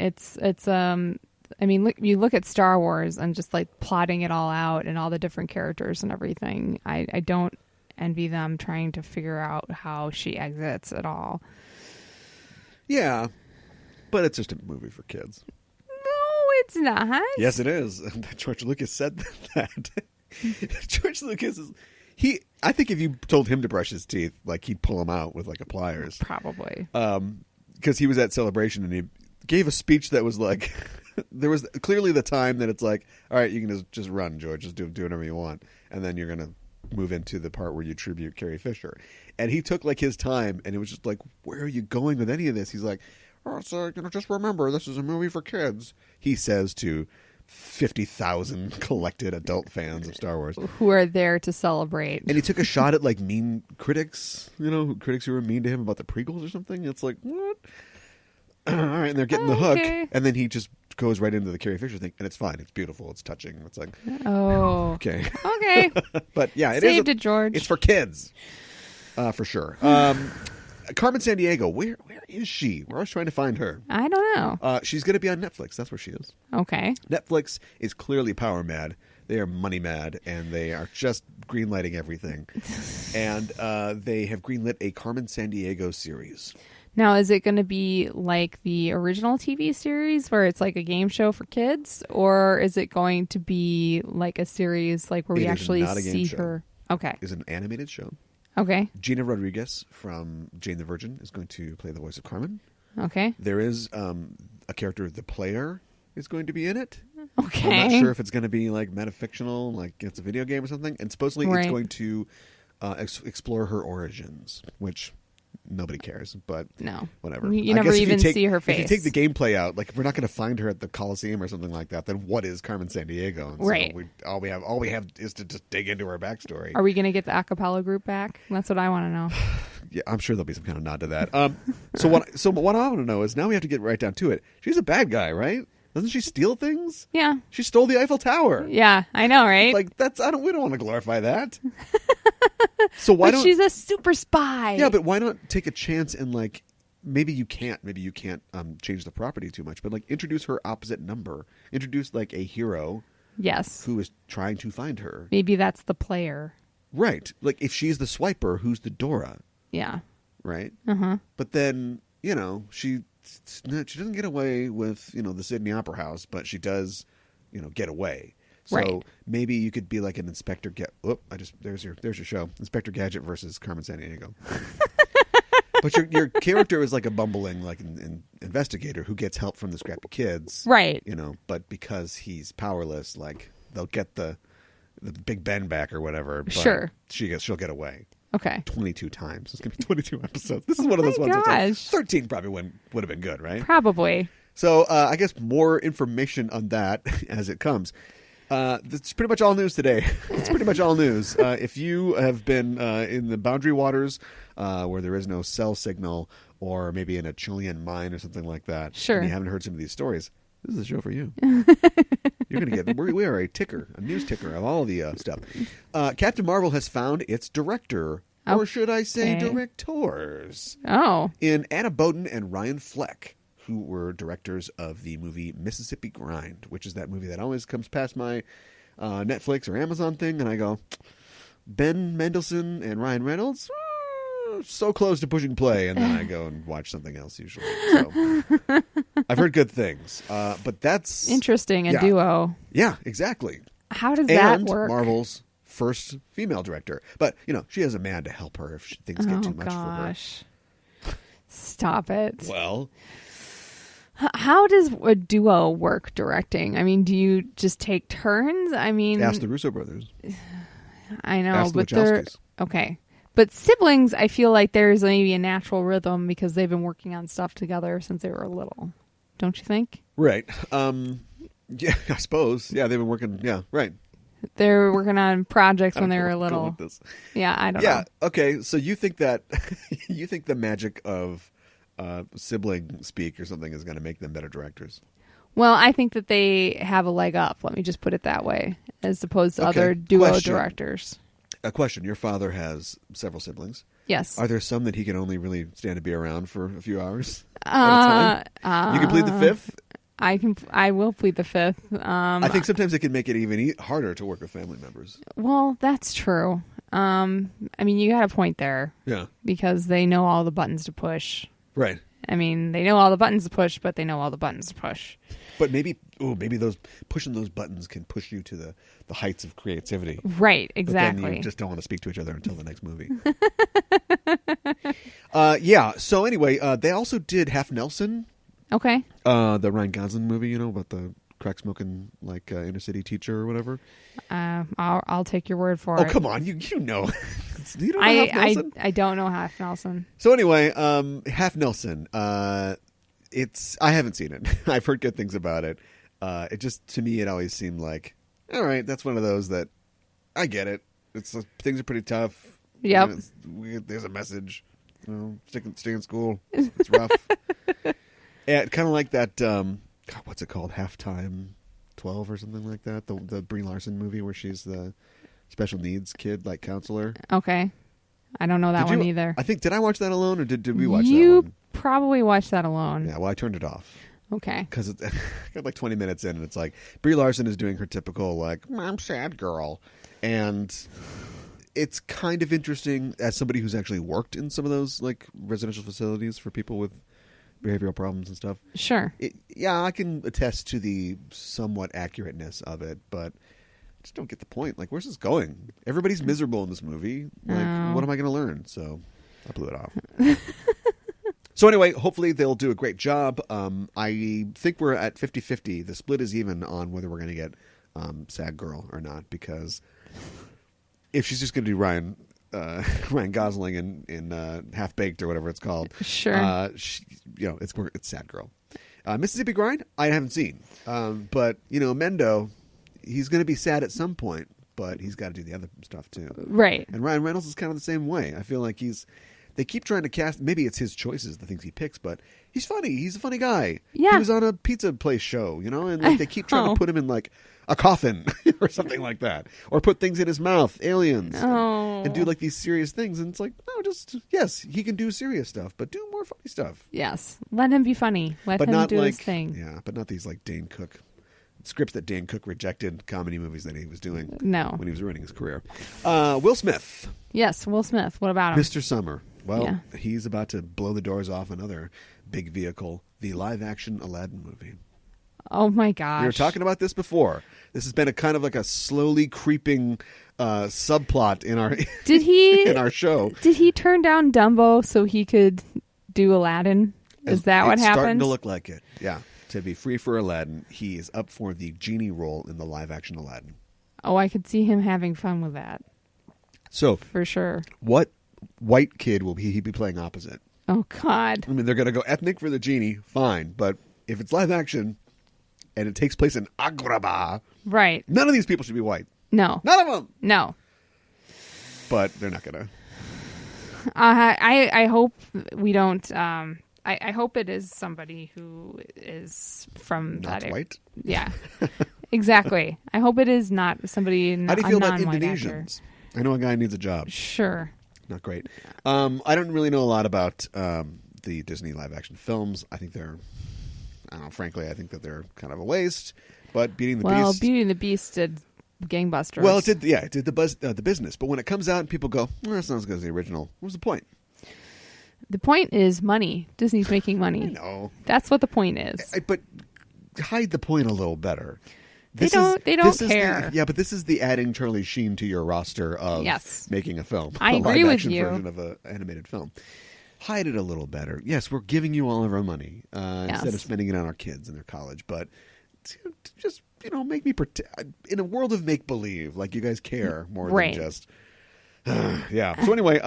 you look at Star Wars and just like plotting it all out and all the different characters and everything. I don't envy them trying to figure out how she exits at all. Yeah, but it's just a movie for kids. No, it's not. Yes, it is. George Lucas said that. George Lucas is... I think if you told him to brush his teeth, like he'd pull them out with like a pliers. Probably. Because he was at Celebration and he gave a speech that was like... there was clearly the time that it's like, all right, you can just run, George. Just do whatever you want. And then you're going to move into the part where you tribute Carrie Fisher. And he took like his time, and it was just like, where are you going with any of this? He's like, so just remember, this is a movie for kids, he says to 50,000 collected adult fans of Star Wars who are there to celebrate. And he took a shot at like mean critics, critics who were mean to him about the prequels or something. It's like, what? All right, and they're getting the hook, and then he just goes right into the Carrie Fisher thing, and it's fine. It's beautiful. It's touching. It's like, oh, okay. But yeah, Saved it, George. It's for kids, for sure. Carmen Sandiego, where is she? We're always trying to find her. I don't know. She's going to be on Netflix. That's where she is. Okay. Netflix is clearly power mad. They are money mad, and they are just greenlighting everything. And they have greenlit a Carmen Sandiego series. Now, is it going to be like the original TV series where it's like a game show for kids? Or is it going to be like a series like where we actually see her? Okay. It's an animated show. Okay. Gina Rodriguez from Jane the Virgin is going to play the voice of Carmen. Okay. There is a character, the player, is going to be in it. Okay. I'm not sure if it's going to be like metafictional, like it's a video game or something. And supposedly it's going to explore her origins, which nobody cares, but no, whatever. You never even see her face. If you take the gameplay out, like if we're not going to find her at the Coliseum or something like that, then what is Carmen Sandiego? And right. So all we have is to just dig into her backstory. Are we going to get the a cappella group back? That's what I want to know. Yeah, I'm sure there'll be some kind of nod to that. So what I want to know is, now we have to get right down to it. She's a bad guy, right? Doesn't she steal things? Yeah. She stole the Eiffel Tower. Yeah, I know, right? Like we don't want to glorify that. So why she's a super spy. Yeah, but why not take a chance and like maybe you can't change the property too much, but like introduce her opposite number. Introduce like a hero. Yes. Who is trying to find her. Maybe that's the player. Right. Like if she's the swiper, who's the Dora? Yeah. Right? Uh-huh. But then, she doesn't get away with, the Sydney Opera House, but she does, get away. So right. maybe you could be like an Inspector there's your show. Inspector Gadget versus Carmen Sandiego. But your character is like a bumbling an investigator who gets help from the scrappy kids. Right. But because he's powerless, like they'll get the Big Ben back or whatever. But sure. She'll get away. Okay. 22 times. It's going to be 22 episodes. This is one of those ones that's like 13 probably would have been good, right? Probably. So I guess more information on that as it comes. That's pretty much all news today. It's pretty much all news. If you have been in the boundary waters where there is no cell signal, or maybe in a Chilean mine or something like that, sure, and you haven't heard some of these stories, this is a show for you. You're going to get. We are a news ticker of all the stuff. Captain Marvel has found its director, or should I say directors? Oh, in Anna Boden and Ryan Fleck, who were directors of the movie Mississippi Grind, which is that movie that always comes past my Netflix or Amazon thing, and I go, Ben Mendelsohn and Ryan Reynolds, so close to pushing play, and then I go and watch something else usually. So I've heard good things, but that's interesting. A duo. Yeah, exactly. How does that work? Marvel's first female director, but she has a man to help her if things get too much for her. Stop it. Well. How does a duo work directing? I mean, do you just take turns? I mean, ask the Russo brothers. I know, ask but the they're Wachowskis. Okay. But siblings, I feel like there's maybe a natural rhythm because they've been working on stuff together since they were little. Don't you think? Right. Yeah, I suppose. Yeah, they've been working. Yeah, right. They're working on projects when they were little. Yeah, I don't know. Yeah. Okay. So you think that you think the magic of sibling speak or something is going to make them better directors? Well, I think that they have a leg up. Let me just put it that way, as opposed to other duo directors. A question. Your father has several siblings. Yes. Are there some that he can only really stand to be around for a few hours at a time? You can plead the fifth? I will plead the fifth. I think sometimes it can make it even harder to work with family members. Well, that's true. I mean, you got a point there. Yeah. Because they know all the buttons to push. Right. I mean, they know all the buttons to push, but they know all the buttons to push. But maybe pushing those buttons can push you to the heights of creativity. Right, exactly. But then you just don't want to speak to each other until the next movie. Yeah. So anyway, they also did Half Nelson. Okay. The Ryan Gosling movie, about the crack smoking inner city teacher or whatever. I'll take your word for it. Oh, come on, you know. You don't know Half Nelson? I don't know Half Nelson. So anyway, Half Nelson. I haven't seen it. I've heard good things about it. It just, to me, it always seemed like, all right, that's one of those that I get it. It's things are pretty tough. Yep. There's a message. Stay in school. It's rough. And kind of like that. What's it called? Halftime 12 or something like that. The Brie Larson movie where she's the special needs kid, like counselor. Okay. I don't know that one either. I think, did I watch that alone or did we watch that one? You probably watched that alone. Yeah, well, I turned it off. Okay. Because it got like 20 minutes in and it's like Brie Larson is doing her typical like, I'm sad girl. And it's kind of interesting as somebody who's actually worked in some of those like residential facilities for people with behavioral problems and stuff. Sure. I can attest to the somewhat accurateness of it, but I just don't get the point. Like, where's this going? Everybody's miserable in this movie. Like, what am I going to learn? So I blew it off. So anyway, hopefully they'll do a great job. I think we're at 50-50. The split is even on whether we're going to get Sad Girl or not, because if she's just going to do Ryan Gosling in Half Baked or whatever it's called, sure, it's Sad Girl. Mississippi Grind, I haven't seen, but Mendo, he's going to be sad at some point, but he's got to do the other stuff too, right? And Ryan Reynolds is kind of the same way. I feel like they keep trying to cast. Maybe it's his choices, the things he picks, but he's funny. He's a funny guy. Yeah. He was on a pizza place show, and like, they keep trying to put him in like a coffin or something like that, or put things in his mouth, aliens, and do like these serious things. And it's like, no, yes, he can do serious stuff, but do more funny stuff. Yes, let him be funny. Let But him not do like, his thing. yeah, but not these like Dane Cook scripts that Dan Cook rejected, comedy movies that he was doing No. when he was ruining his career. Will Smith. Yes, Will Smith. What about him? Mr. Summer. Well, Yeah. he's about to blow the doors off another big vehicle, the live-action Aladdin movie. Oh my gosh. We were talking about this before. This has been a kind of like a slowly creeping subplot in our Did he in our show. Did he turn down Dumbo so he could do Aladdin? Is that what It's starting happened? to look like it. Yeah. To be free for Aladdin, he is up for the genie role in the live-action Aladdin. Oh, I could see him having fun with that. So, For sure. what white kid will he be playing opposite? Oh, God. I mean, they're going to go ethnic for the genie, fine. But if it's live action and it takes place in Agrabah, Right. none of these people should be white. No. None of them. No. But they're not going to. I hope we don't... I hope it is somebody who is from Not that white. Yeah, exactly. I hope it is not somebody. How do you feel about non-white Indonesians? I know a guy needs a job. Actor. Sure. Not great. I don't really know a lot about the Disney live action films. I think they're, I don't know, frankly, I think that they're kind of a waste. But Beauty and the Beast. Beauty and the Beast did gangbusters. Well, it did. Yeah, it did the business. But when it comes out and people go, that's not as good as the original. What was the point? The point is money. Disney's making money. I know. That's what the point is. But hide the point a little better. They don't care. But this is the adding Charlie Sheen to your roster of making a film. I a agree with live-action you. version of an animated film. Hide it a little better. Yes, we're giving you all of our money instead of spending it on our kids and their college. But just make me pretend in a world of make believe, like you guys care more than just. Yeah. So anyway,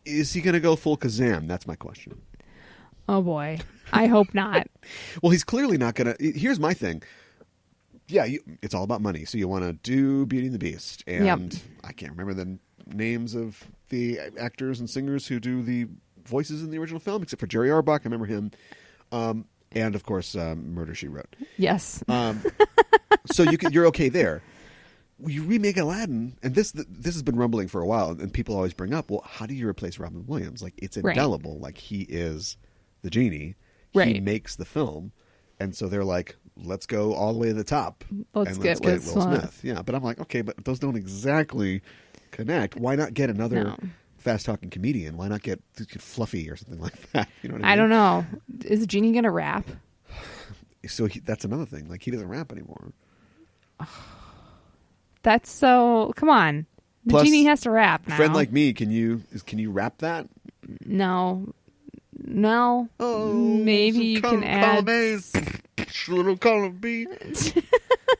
is he going to go full Kazam? That's my question. Oh boy, I hope not. Well, he's clearly not going to. Here's my thing. Yeah, it's all about money. So you want to do Beauty and the Beast, and I can't remember the names of the actors and singers who do the voices in the original film, except for Jerry Orbach. I remember him, and of course, Murder, She Wrote. Yes. So you're okay there. You remake Aladdin, and this has been rumbling for a while, and people always bring up, well, how do you replace Robin Williams? Like, it's indelible. Like, he is the genie. Right. He makes the film. And so they're like, let's go all the way to the top. Let's get Will Will Smith. Yeah, but I'm like, okay, but those don't exactly connect. Why not get another fast-talking comedian? Why not get Fluffy or something like that? You know what I mean? I don't know. Is Genie going to rap? So that's another thing. Like, he doesn't rap anymore. That's so... Come on. The Plus, Genie has to rap now. Friend like me, can you rap that? No. Oh, maybe you can add... Little column B.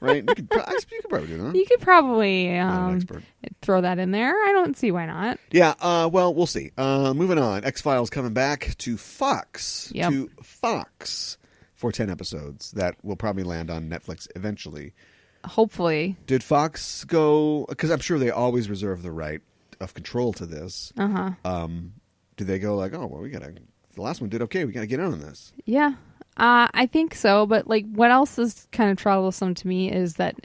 Right? You could probably do that. You could probably Not an expert. throw that in there. I don't see why not. Yeah, well, we'll see. Moving on. X-Files coming back to Fox. Yep. To Fox for 10 episodes that will probably land on Netflix eventually. Hopefully. Did Fox go... Because I'm sure they always reserve the right of control to this. Uh-huh. Did they go like, oh, well, we got to... The last one did okay. We got to get in on this. Yeah. I think so. But, like, what else is kind of troublesome to me is that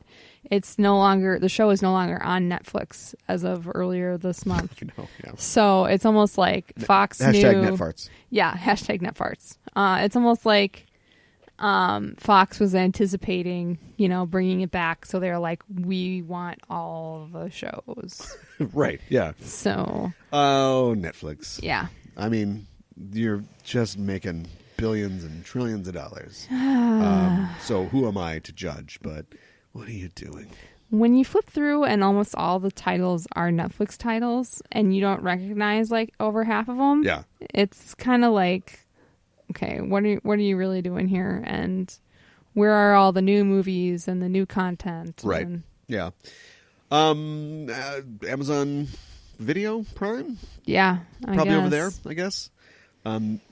it's no longer... The show is no longer on Netflix as of earlier this month. You know, yeah. So it's almost like Fox knew... #NetFarts. Yeah, #NetFarts. It's almost like Fox was anticipating, bringing it back. So they're like, we want all the shows. Right, yeah. So... Oh, Netflix. Yeah. I mean, you're just making billions and trillions of dollars. So who am I to judge? But what are you doing? When you flip through and almost all the titles are Netflix titles and you don't recognize like over half of them, it's kind of like, okay, what are you really doing here? And where are all the new movies and the new content? Right. Yeah. Amazon Video Prime? Yeah. Probably over there, I guess.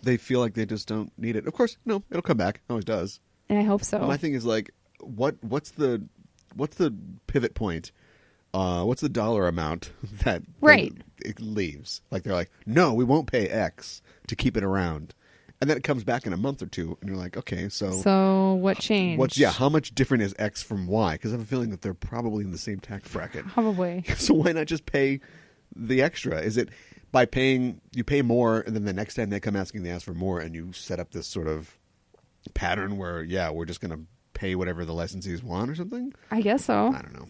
They feel like they just don't need it. Of course, no, it'll come back. It always does. And I hope so. But my thing is like, what's the pivot point? What's the dollar amount that it leaves. Like they're like, no, we won't pay X to keep it around. And then it comes back in a month or two, and you're like, okay, so what changed? How much different is X from Y? Because I have a feeling that they're probably in the same tax bracket. Probably. So why not just pay the extra? Is it by paying, you pay more, and then the next time they come asking, they ask for more, and you set up this sort of pattern where, we're just going to pay whatever the licensees want or something? I guess so. I don't know.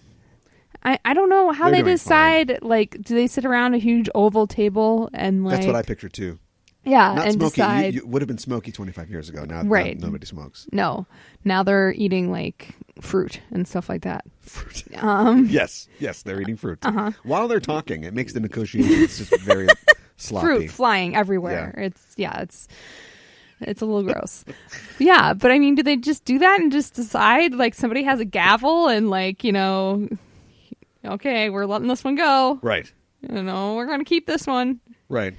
I don't know how They're they doing decide. fine. Like, do they sit around a huge oval table and like? That's what I picture too. Yeah, Not and smoky. decide. You would have been smoky 25 years ago. Now Right. nobody smokes. No, now they're eating like fruit and stuff like that. Fruit. Yes, they're eating fruit. While they're talking, it makes the negotiations just very sloppy. Fruit flying everywhere. It's a little gross. Yeah, but I mean, do they just do that and just decide? Like somebody has a gavel and like, okay, we're letting this one go. Right. We're going to keep this one. Right.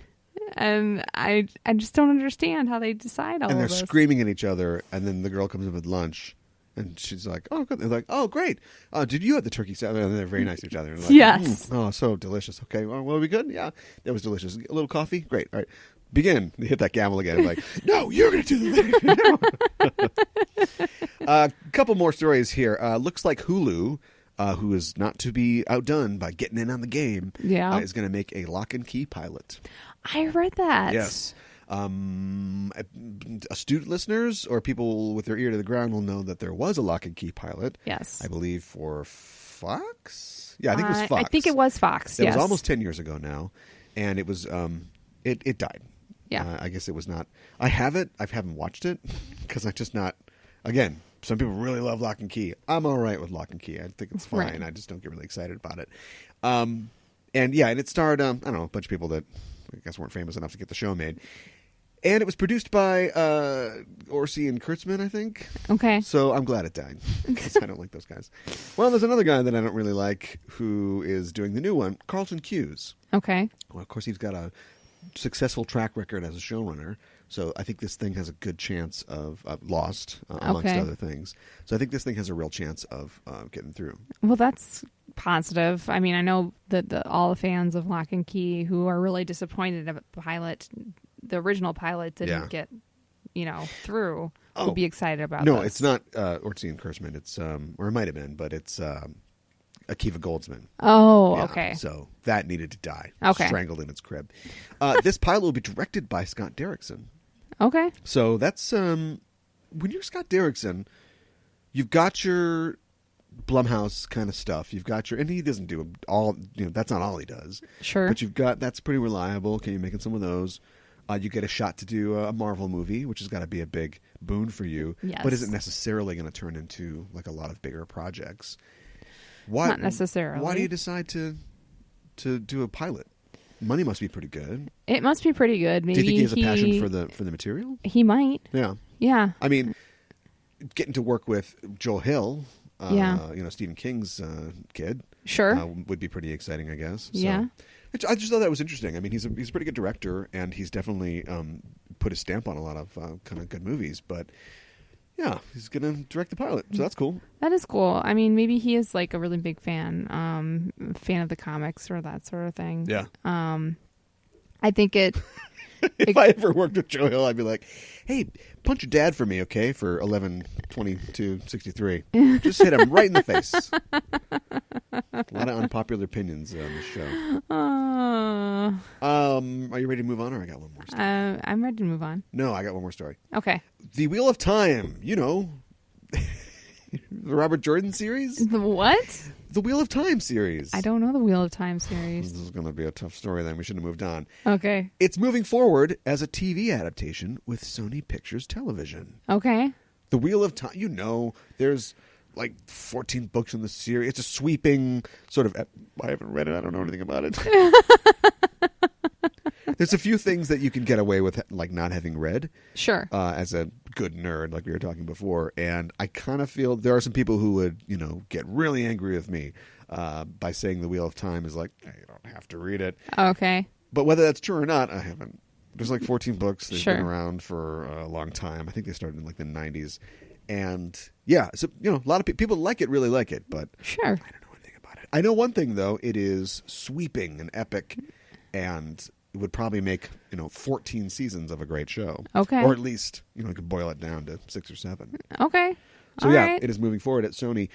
And I just don't understand how they decide all And they're of this. screaming at each other, and then the girl comes in with lunch, and she's like, "Oh, good." They're like, "Oh, great. Did you have the turkey salad?" And they're very nice to each other. And they're like, Yes. Oh, so delicious. Okay, well, are we good? Yeah, that was delicious. A little coffee? Great. All right. Begin. They hit that gavel again. Like, no, you're going to do the thing. A couple more stories here. Looks like Hulu, who is not to be outdone by getting in on the game, is going to make a Lock and Key pilot. I read that. Yes. Astute listeners or people with their ear to the ground will know that there was a Lock and Key pilot. Yes. I believe for Fox? Yeah, I think it was Fox. I think it was Fox, It was almost 10 years ago now, and it was it died. Yeah. I guess it was not. I haven't watched it because I'm just not. Again, some people really love Lock and Key. I'm all right with Lock and Key. I think it's fine. Right. I just don't get really excited about it. And it starred I don't know, a bunch of people that I guess weren't famous enough to get the show made. And it was produced by Orsi and Kurtzman, I think. Okay. So I'm glad it died because I don't like those guys. Well, there's another guy that I don't really like who is doing the new one, Carlton Cuse. Okay. Well, of course, he's got a successful track record as a showrunner. So I think this thing has a good chance of Lost, amongst other things. So I think this thing has a real chance of getting through. Well, that's positive. I mean, I know that all the fans of Lock and Key who are really disappointed about the pilot, the original pilot didn't get, through, will be excited about No, this. it's not Orsi and Kurtzman. It's, or it might have been, but it's Akiva Goldsman. Oh, Yeah, okay. So that needed to die. Okay. Strangled in its crib. This pilot will be directed by Scott Derrickson. Okay. So that's when you're Scott Derrickson, you've got your Blumhouse kind of stuff. You've got and he doesn't do all. That's not all he does. Sure. But you've got that's pretty reliable. Can you making some of those? You get a shot to do a Marvel movie, which has got to be a big boon for you. Yes. But isn't necessarily going to turn into like a lot of bigger projects. Why? Not necessarily. Why do you decide to do a pilot? Money must be pretty good. It must be pretty good. Maybe Do you think he has a passion for the material? He might. Yeah. Yeah. I mean, getting to work with Joel Hill, Stephen King's kid, Sure. would be pretty exciting, I guess. So, Yeah. I just thought that was interesting. I mean, he's a pretty good director, and he's definitely put his stamp on a lot of kind of good movies. But yeah, he's going to direct the pilot, so that's cool. That is cool. I mean, maybe he is like a really big fan of the comics or that sort of thing. Yeah. I think it. If I ever worked with Joe Hill, I'd be like, "Hey, punch your dad for me, okay? For 11/22/63. Just hit him right in the face." A lot of unpopular opinions on this show. Are you ready to move on, or I got one more story? I'm ready to move on. No, I got one more story. Okay. The Wheel of Time. The Robert Jordan series. The what? The Wheel of Time series. I don't know the Wheel of Time This series. is going to be a tough story. Then we should have moved on. Okay. It's moving forward as a TV adaptation with Sony Pictures Television. Okay. The Wheel of Time, there's like 14 books in the series. It's a sweeping sort of... I haven't read it. I don't know anything about it. There's a few things that you can get away with, like not having read. Sure. As a good nerd, like we were talking before. And I kind of feel there are some people who would, get really angry with me by saying The Wheel of Time is like, hey, you don't have to read it. Okay. But whether that's true or not, I haven't. There's like 14 books. They've Sure. been around for a long time. I think they started in like the 90s. And yeah, so, a lot of people like it, really like it, but Sure. I don't know anything about it. I know one thing, though. It is sweeping and epic. and it would probably make 14 seasons of a great show. Okay. Or at least you could boil it down to 6 or 7. Okay. So All yeah, right. it is moving forward at Sony.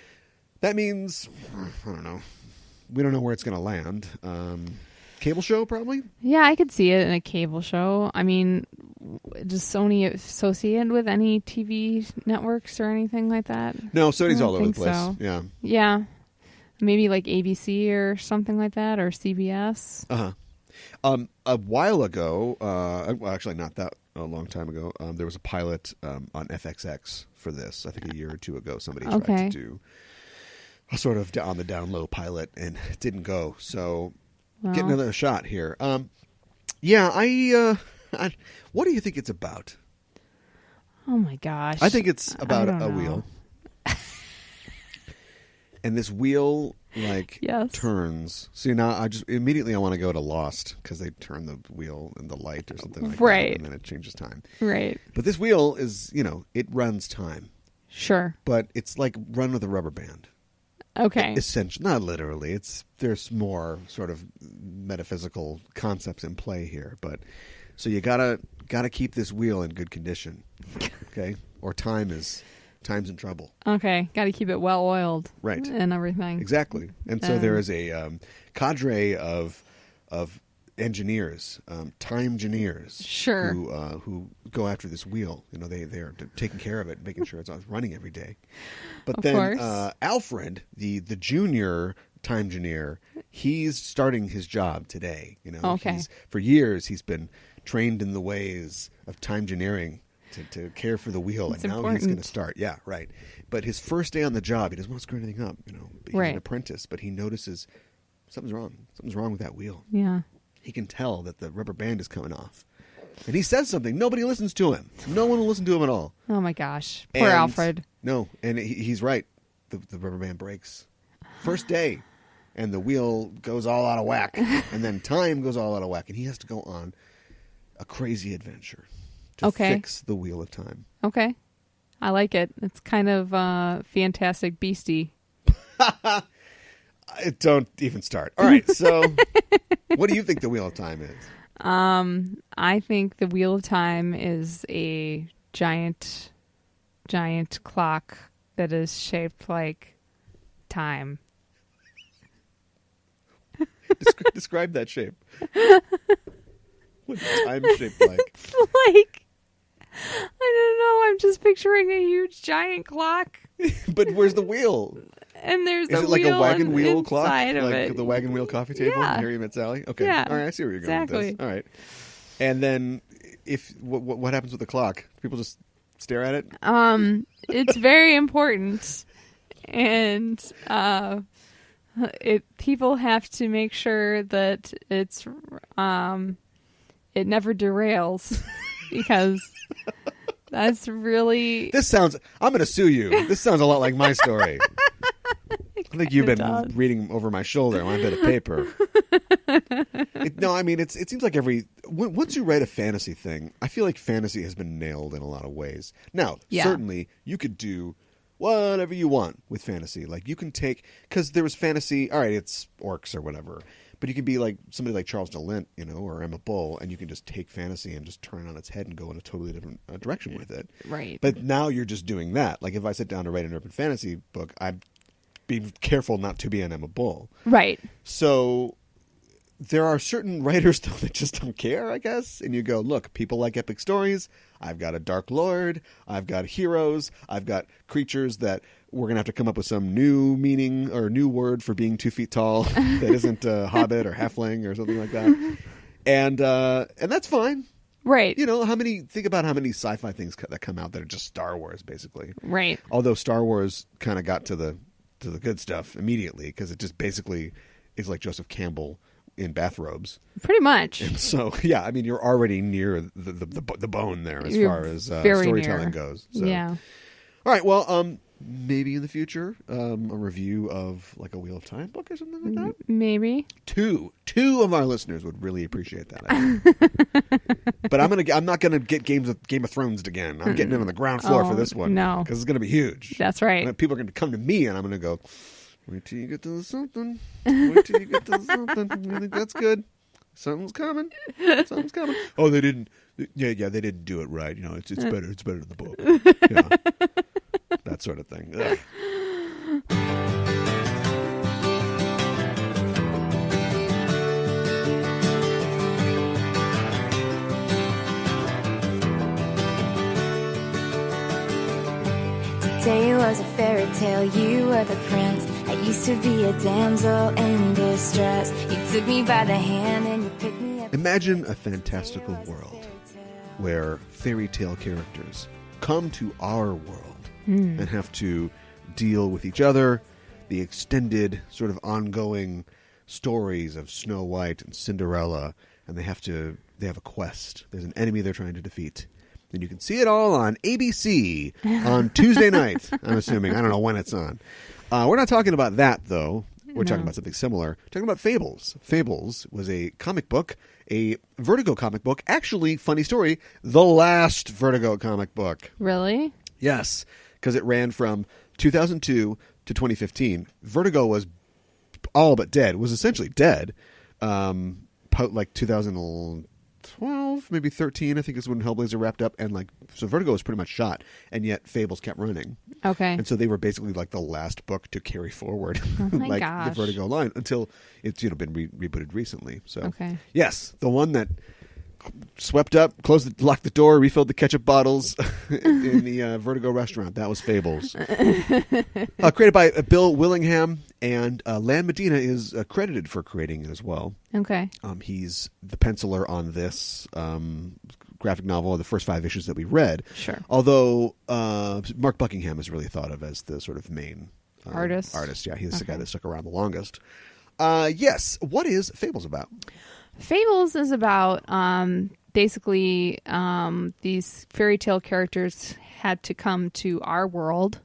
That means I don't know. We don't know where it's going to land. Cable show probably. Yeah, I could see it in a cable show. I mean, does Sony associate with any TV networks or anything like that? No, I Sony's don't all over the think place. so. Yeah. Yeah. Maybe like ABC or something like that, or CBS. A while ago, well, actually not that a long time ago, there was a pilot on FXX for this. I think a year or two ago, somebody tried to do a sort of on the down low pilot, and it didn't go. So get another shot here. Yeah, what do you think it's about? Oh my gosh! I think it's about don't a know. wheel. And this wheel Yes. turns. See, now I want to go to Lost because they turn the wheel and the light or something like Right. that, and then it changes time. Right. But this wheel is, it runs time, Sure. but it's like run with a rubber band. Okay. Essentially, not literally. There's more sort of metaphysical concepts in play here, but so you gotta keep this wheel in good condition, okay? Or time's in trouble. Okay. Got to keep it well oiled. Right. And everything. Exactly. And so there is a cadre of engineers, time-engineers, Sure. who go after this wheel. They're taking care of it, making sure it's running every day. But Of then course. Alfred, the junior time engineer, he's starting his job today. Okay. For years he's been trained in the ways of time engineering to care for the wheel, It's and now he's important. going to start. Yeah, right. But his first day on the job, he doesn't want to screw anything up. He's Right. an apprentice, but he notices something's wrong. Something's wrong with that wheel. Yeah. He can tell that the rubber band is coming off. And he says something. Nobody listens to him. No one will listen to him at all. Oh my gosh. Poor And- Alfred. No, and he's right. The rubber band breaks. First day. And the wheel goes all out of whack. And then time goes all out of whack. And he has to go on a crazy adventure to Okay. fix the wheel of time. Okay. I like it. It's kind of Fantastic Beastie. Don't even start. All right, so what do you think the wheel of time is? I think the Wheel of Time is a giant clock that is shaped like time. Describe that shape. What's time shaped like? It's like, I don't know. I'm just picturing a huge giant clock, But where's the wheel? and there's Is a it like a wagon wheel clock? inside of Like it. the wagon wheel coffee table? Yeah. Harry Met Sally? Okay. Yeah, All right, I see where you're going with exactly. this. All right. And then what happens with the clock? People just stare at it? It's very important, and people have to make sure that it never derails because that's really I'm going to sue you. This sounds a lot like my story. I think you've been does. reading over my shoulder my bit of paper. It seems like once you write a fantasy thing, I feel like fantasy has been nailed in a lot of ways. Now, Yeah. certainly you could do whatever you want with fantasy. Like you can because there was fantasy, all right, it's orcs or whatever, but you can be like somebody like Charles DeLint, or Emma Bull, and you can just take fantasy and just turn it on its head and go in a totally different direction with it. right. But now you're just doing that. Like if I sit down to write an urban fantasy book, I'd be careful not to be an Emma Bull. Right. So there are certain writers, though, that just don't care, I guess. And you go, look, people like epic stories. I've got a Dark Lord. I've got heroes. I've got creatures that we're going to have to come up with some new meaning or new word for being 2 feet tall that isn't a hobbit or halfling or something like that. And that's fine. Right. Think about how many sci-fi things that come out that are just Star Wars, basically. Right. Although Star Wars kind of got to the good stuff immediately because it just basically is like Joseph Campbell in bathrobes. Pretty much. And so, yeah, you're already near the bone there as You're far as very storytelling near. goes. So. Yeah. All right. Well, maybe in the future, a review of like a Wheel of Time book or something like that. Maybe. Two of our listeners would really appreciate that. I think. But I'm not gonna get Game of Thrones again. I'm getting in on the ground floor for this one. No. Because it's gonna be huge. That's right. People are gonna come to me, and I'm gonna go. Wait till you get to something. Wait till you get to something. You think that's good? Something's coming. Something's coming. Oh, they didn't. Yeah, they didn't do it right. It's better. It's better than the book. Yeah. That sort of thing. Ugh. Today was a fairy tale, you were the prince. I used to be a damsel in distress. You took me by the hand and you picked me up. Imagine a fantastical world where fairy tale characters come to our world and have to deal with each other, the extended sort of ongoing stories of Snow White and Cinderella, and they have a quest. There's an enemy they're trying to defeat. And you can see it all on ABC on Tuesday night, I'm assuming. I don't know when it's on. We're not talking about that, though. We're talking about something similar. We're talking about Fables. Fables was a comic book, a Vertigo comic book. Actually, funny story, the last Vertigo comic book. Really? Yes, because it ran from 2002 to 2015. Vertigo was all but dead. It was essentially dead. Like 2012, maybe 13, I think is when Hellblazer wrapped up. And so Vertigo was pretty much shot, and yet Fables kept running. Okay. And so they were basically like the last book to carry forward my the Vertigo line until it's been rebooted recently. So okay. Yes, the one that swept up, locked the door, refilled the ketchup bottles in the Vertigo restaurant. That was Fables. Created by Bill Willingham, and Lan Medina is credited for creating it as well. Okay. He's the penciler on this graphic novel, the first 5 issues that we read. Sure. Although Mark Buckingham is really thought of as the sort of main artist. Yeah, he's the guy that stuck around the longest. Yes. What is Fables about? Fables is about basically these fairy tale characters had to come to our world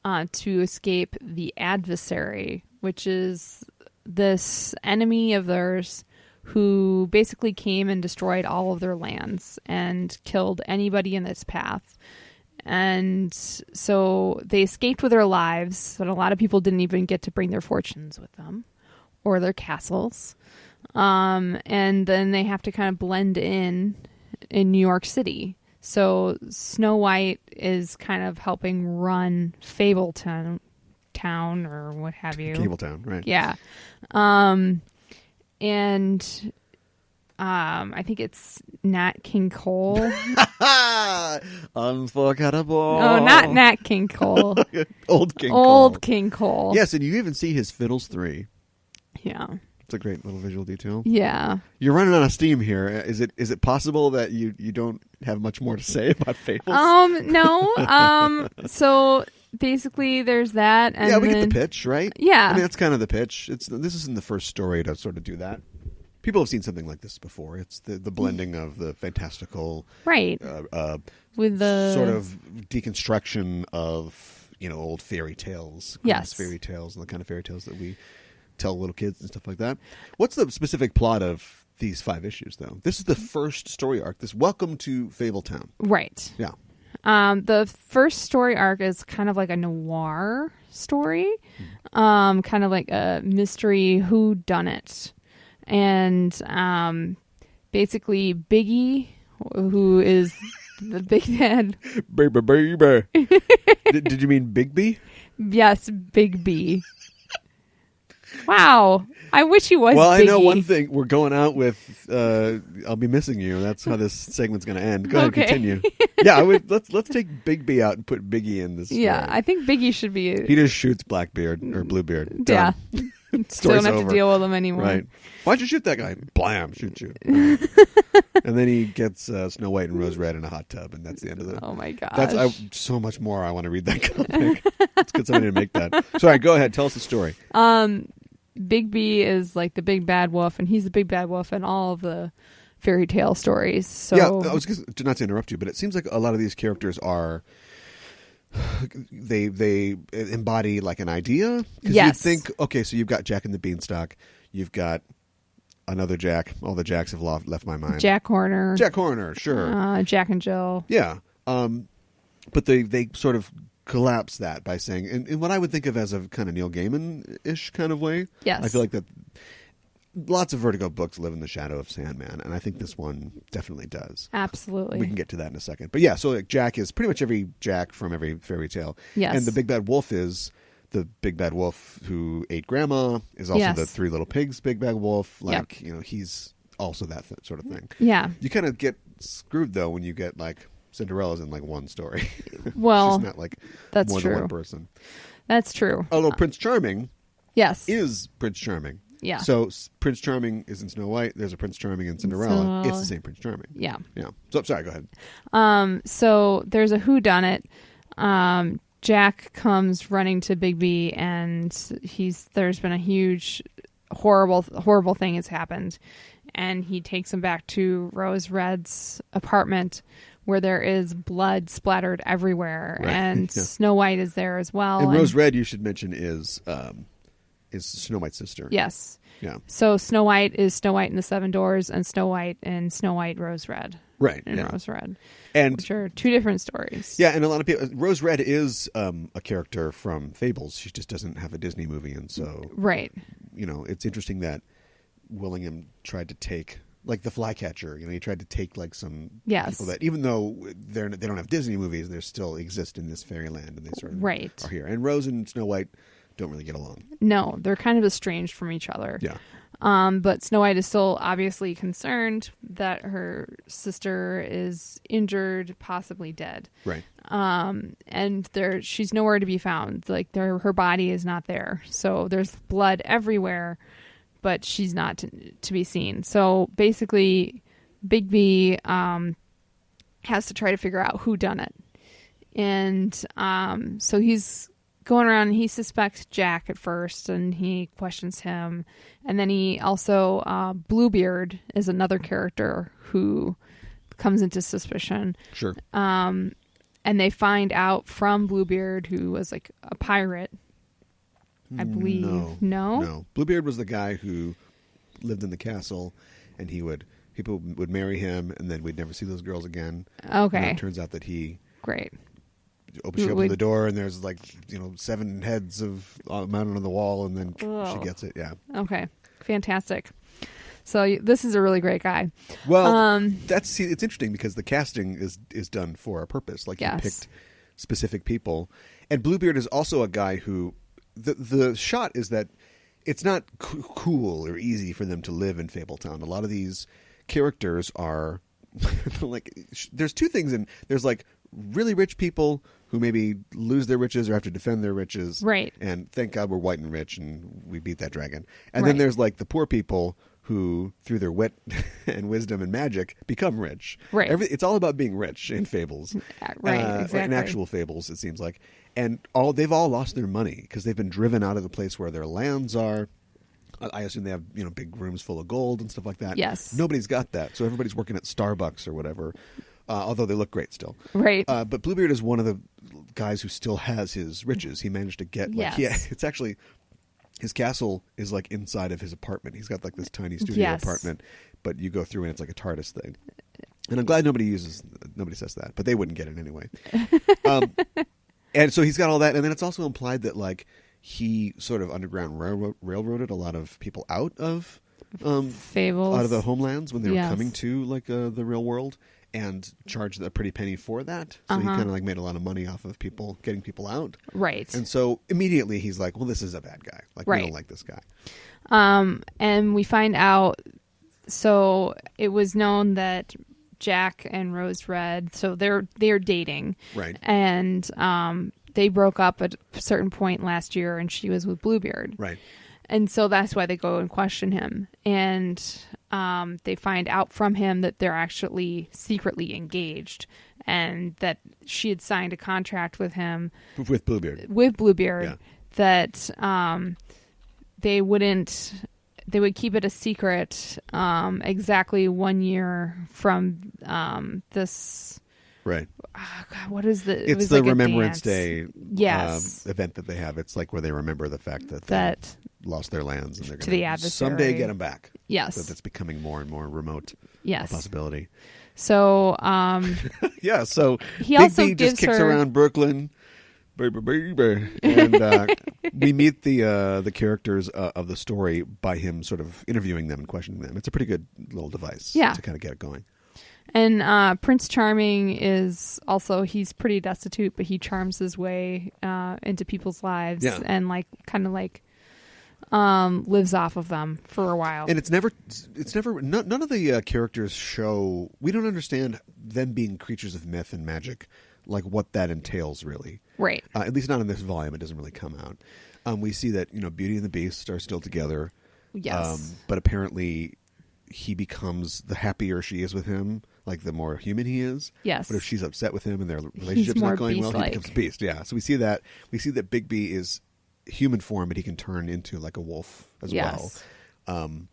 to escape the adversary, which is this enemy of theirs who basically came and destroyed all of their lands and killed anybody in its path. And so they escaped with their lives, but a lot of people didn't even get to bring their fortunes with them or their castles. And then they have to kind of blend in New York City. So Snow White is kind of helping run Fabletown or what have you. Cabletown, right. Yeah. And I think it's Nat King Cole. Unforgettable. Oh, not Nat King Cole. Old King Cole. Old King Cole. Yes, and you even see his fiddles 3. Yeah. It's a great little visual detail. Yeah. You're running out of steam here. Is it possible that you don't have much more to say about Fables? No. So basically there's that. And yeah, we get the pitch, right? Yeah. I mean, that's kind of the pitch. This isn't the first story to sort of do that. People have seen something like this before. It's the blending of the fantastical, right, with the sort of deconstruction of old fairy tales, yes, fairy tales, and the kind of fairy tales that we tell little kids and stuff like that. What's the specific plot of these 5 issues, though? This is the first story arc. This Welcome to Fabletown. Right. Yeah. The first story arc is kind of like a noir story, kind of like a mystery whodunit. And basically Biggie, who is the big bad... Baby. Did you mean Big B? Yes, Big B. Wow. I wish he was Well, Biggie. I know one thing. We're going out with I'll Be Missing You. That's how this segment's going to end. Go ahead, continue. Yeah, let's take Big B out and put Biggie in this story. Yeah, I think Biggie should be... He just shoots Blackbeard or Bluebeard. Yeah. Story's Don't have over. to deal with him anymore. Right. Why'd you shoot that guy? Blam, shoot you. And then he gets Snow White and Rose Red in a hot tub, and that's the end of it. Oh my gosh. That's so much more. I want to read that comic. Let's get somebody to make that. Sorry, go ahead. Tell us the story. Big B is like the big bad wolf, and he's the big bad wolf in all of the fairy tale stories. So yeah, I was not to interrupt you, but it seems like a lot of these characters are they embody like an idea. Yes. You'd think, okay, so you've got Jack and the Beanstalk, you've got another Jack. All the Jacks have left my mind. Jack Horner, sure. Jack and Jill. Yeah, but they sort of collapse that by saying, in what I would think of as a kind of Neil Gaiman-ish kind of way. Yes. I feel like that lots of Vertigo books live in the shadow of Sandman, and I think this one definitely does. Absolutely. We can get to that in a second. But yeah, so like Jack is pretty much every Jack from every fairy tale. Yes. And the Big Bad Wolf is the Big Bad Wolf who ate Grandma, is also the Three Little Pigs Big Bad Wolf. Like, he's also that sort of thing. Yeah. You kind of get screwed, though, when you get, like, Cinderella's in, like, one story. Well, she's not, like, that's more true. than one person. That's true. Although Prince Charming is Prince Charming. Yeah. So Prince Charming is in Snow White. There's a Prince Charming in Cinderella. It's the same Prince Charming. Yeah. Yeah. So, sorry, go ahead. So there's a whodunit. Jack comes running to Bigby, and there's been a huge, horrible thing has happened. And he takes him back to Rose Red's apartment, where there is blood splattered everywhere, right. and Snow White is there as well. And Rose Red, you should mention, is Snow White's sister. Yes. Yeah. So Snow White is Snow White in the Seven Doors, and Snow White and Snow White Rose Red. Right. And Rose Red. And which are two different stories. Yeah, and a lot of people. Rose Red is a character from Fables. She just doesn't have a Disney movie, and so right. It's interesting that Willingham tried to take, like, the Flycatcher. He tried to take, like, some people that, even though they don't have Disney movies, they still exist in this fairyland, and they sort of are here. And Rose and Snow White don't really get along. No, they're kind of estranged from each other. Yeah. But Snow White is still obviously concerned that her sister is injured, possibly dead. Right. And she's nowhere to be found. Like, her body is not there. So there's blood everywhere, but she's not to be seen. So basically, Bigby has to try to figure out who done it. And so he's going around, and he suspects Jack at first, and he questions him. And then he also, Bluebeard is another character who comes into suspicion. Sure. And they find out from Bluebeard, who was like a pirate, I believe. No. Bluebeard was the guy who lived in the castle, and people would marry him, and then we'd never see those girls again. Okay. And it turns out that he she opens the door, and there's, like, 7 heads mounted on the wall, and then she gets it. Yeah. Okay. Fantastic. So this is a really great guy. Well, it's interesting because the casting is done for a purpose. Like, you picked specific people, and Bluebeard is also a guy who the shot is that it's not cool or easy for them to live in Fabletown. A lot of these characters are like, there's two things there's, like, really rich people who maybe lose their riches or have to defend their riches. Right. And thank God we're white and rich and we beat that dragon. And then there's, like, the poor people who, through their wit and wisdom and magic, become rich. Right. It's all about being rich in Fables. Right, exactly. In actual Fables, it seems like. And they've all lost their money because they've been driven out of the place where their lands are. I assume they have, big rooms full of gold and stuff like that. Yes. Nobody's got that. So everybody's working at Starbucks or whatever. Although they look great still. Right. But Bluebeard is one of the guys who still has his riches. He managed to get, it's actually, his castle is, like, inside of his apartment. He's got, like, this tiny studio apartment, but you go through and it's like a TARDIS thing. And I'm glad nobody says that, but they wouldn't get it anyway. And so he's got all that. And then it's also implied that, like, he sort of underground railroaded a lot of people out of Fables, out of the homelands when they were coming to, like, the real world, and charged a pretty penny for that. So he kind of, like, made a lot of money off of getting people out. Right. And so immediately he's like, well, this is a bad guy. Like, we don't like this guy. And we find out, so it was known that Jack and Rose Red, so they're dating. Right. And they broke up at a certain point last year, and she was with Bluebeard. Right. And so that's why they go and question him. And they find out from him that they're actually secretly engaged, and that she had signed a contract with him. With Bluebeard. That they would keep it a secret exactly 1 year from this. Right. Oh God, what is the? It's the like Remembrance Day yes. Event that they have. It's like where they remember the fact that they lost their lands, and they're going to someday get them back. Yes. But that's becoming more and more remote. Yes. A possibility. So yeah, so he Big also B just kicks around Brooklyn, baby, baby. And we meet the characters of the story by him sort of interviewing them and questioning them. It's a pretty good little device to kind of get it going. And Prince Charming is also, he's pretty destitute, but he charms his way into people's lives and lives off of them for a while. And it's never none of the characters show, we don't understand them being creatures of myth and magic, like what that entails really. Right. At least not in this volume. It doesn't really come out. We see that, Beauty and the Beast are still together. Yes. But apparently he becomes, the happier she is with him, like the more human he is. Yes. But if she's upset with him and their relationship's not going well, he becomes beast. Yeah. So we see that Bigby is human form, but he can turn into like a wolf as well. And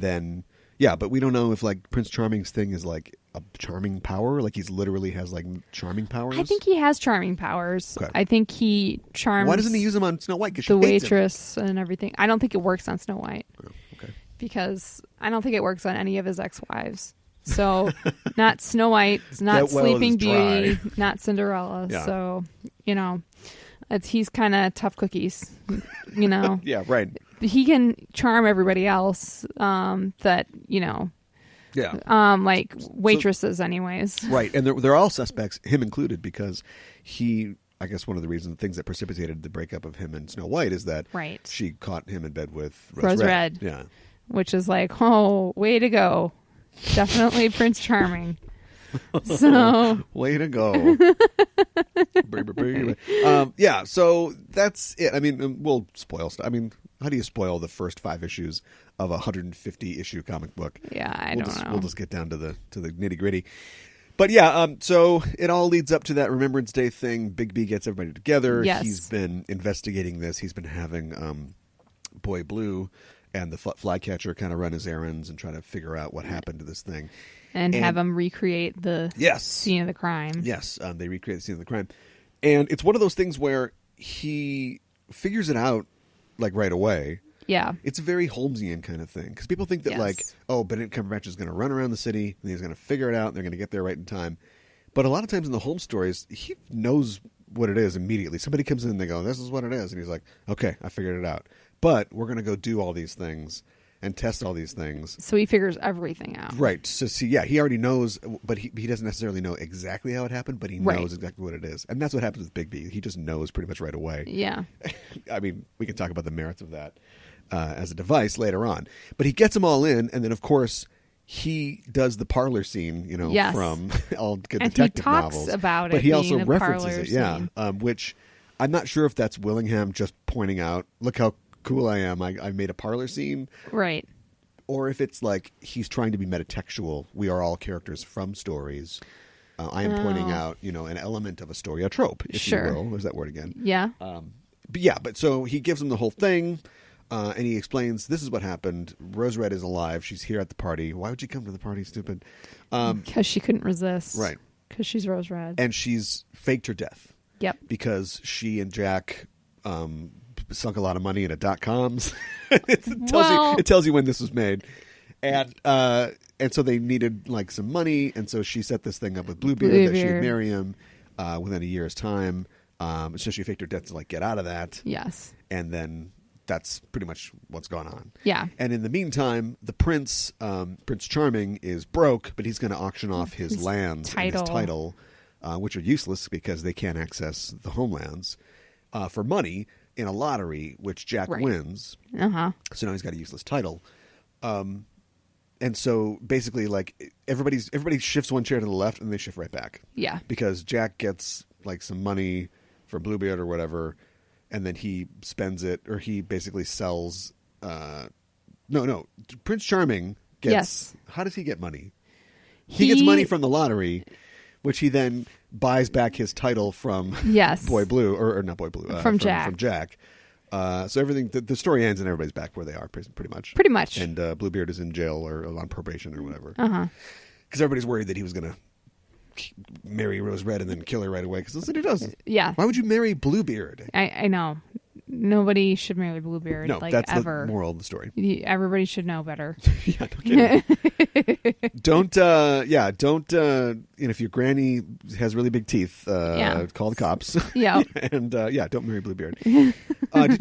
then but we don't know if like Prince Charming's thing is like a charming power, like he's literally has like charming powers. I think he has charming powers. Okay. I think he charms. Why doesn't he use them on Snow White? The waitress and everything. I don't think it works on Snow White. Oh, okay. Because I don't think it works on any of his ex-wives. So not Snow White, not Sleeping Beauty, not Cinderella. Yeah. So, he's kind of tough cookies, Yeah, right. He can charm everybody else like waitresses anyways. Right, and they're all suspects, him included, because I guess one of the things that precipitated the breakup of him and Snow White is that she caught him in bed with Rose Red. Yeah. Which is like, oh, way to go. Definitely Prince Charming. So way to go. So that's it. I mean, we'll spoil stuff. I mean, how do you spoil the first 5 issues of a 150 issue comic book? Yeah, I don't know. We'll just get down to the nitty gritty. But so it all leads up to that Remembrance Day thing. Bigby gets everybody together. Yes. He's been investigating this. He's been having Boy Blue and the flycatcher kind of run his errands and try to figure out what happened to this thing. And have him recreate the scene of the crime. Yes, they recreate the scene of the crime. And it's one of those things where he figures it out like right away. Yeah. It's a very Holmesian kind of thing. Because people think that Benedict Cumberbatch is going to run around the city and he's going to figure it out and they're going to get there right in time. But a lot of times in the Holmes stories, he knows what it is immediately. Somebody comes in and they go, this is what it is. And he's like, okay, I figured it out. But we're going to go do all these things and test all these things. So he figures everything out. Right. So he already knows, but he doesn't necessarily know exactly how it happened, but he knows exactly what it is. And that's what happens with Bigby. He just knows pretty much right away. Yeah. I mean, we can talk about the merits of that as a device later on. But he gets them all in, and then, of course, he does the parlor scene, from all good detective novels. He talks about it, but he also references it, which I'm not sure if that's Willingham just pointing out, look how cool I am. I made a parlor scene. Right. Or if it's like he's trying to be metatextual. We are all characters from stories. I am pointing out, an element of a story, a trope, if you will. There's that word again. Yeah. But so he gives him the whole thing, and he explains, this is what happened. Rose Red is alive. She's here at the party. Why would she come to the party, stupid? Because she couldn't resist. Right. Because she's Rose Red. And she's faked her death. Yep. Because she and Jack sunk a lot of money into .coms. It tells you when this was made, and so they needed like some money, and so she set this thing up with Bluebeard that she'd marry him within a year's time. So she faked her death to like get out of that. Yes, and then that's pretty much what's going on. Yeah, and in the meantime, the Prince Charming is broke, but he's going to auction off his lands and his title, which are useless because they can't access the homelands for money. In a lottery, which Jack wins. So now he's got a useless title. And so basically, like, everybody shifts one chair to the left and they shift right back. Yeah. Because Jack gets, like, some money for Bluebeard or whatever, and then he spends it, or he basically sells... No. Prince Charming gets... Yes. How does he get money? He gets money from the lottery, which he then... buys back his title from Boy Blue, or not Boy Blue, from Jack. From Jack. So everything, the story ends and everybody's back where they are, pretty much. Pretty much. And Bluebeard is in jail or on probation or whatever. Because everybody's worried that he was going to marry Rose Red and then kill her right away. Because that's what he does. Yeah. Why would you marry Bluebeard? I know. Nobody should marry Bluebeard. No, like, that's ever. the moral of the story. Everybody should know better. Yeah, no kidding. Don't. If your granny has really big teeth, call the cops. Yeah. And don't marry Bluebeard. Did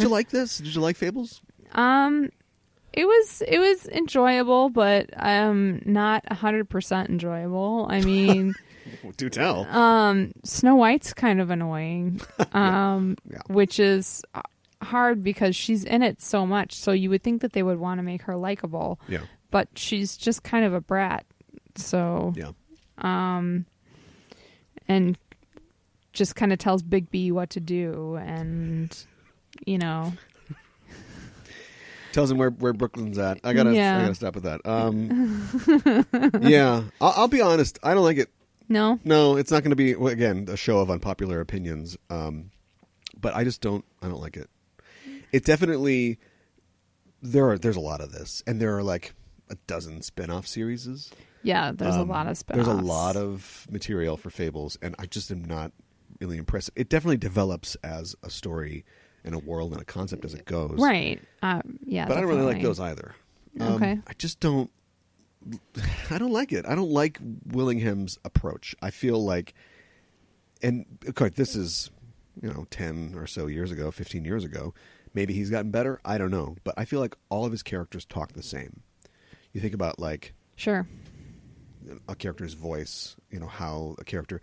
you like this? Did you like Fables? It was enjoyable, but not 100% enjoyable. I mean, do tell. Snow White's kind of annoying, which is hard because she's in it so much. So you would think that they would want to make her likable. Yeah. But she's just kind of a brat. So yeah. And just kind of tells Big B what to do, and tells him where Brooklyn's at. I gotta stop with that. Yeah, I'll be honest. I don't like it. No, it's not going to be again a show of unpopular opinions. But I don't like it. It definitely there's a lot of this, and there are like a dozen spin-off series. Yeah, there's a lot of spin-offs. There's a lot of material for Fables, and I just am not really impressed. It definitely develops as a story and a world and a concept as it goes. Right. Yeah, but definitely. I don't really like those either. Okay. I just don't. I don't like it. I don't like Willingham's approach. I feel like, and of course, this is 10 or so years ago, 15 years ago. Maybe he's gotten better. I don't know. But I feel like all of his characters talk the same. You think about like sure a character's voice, how a character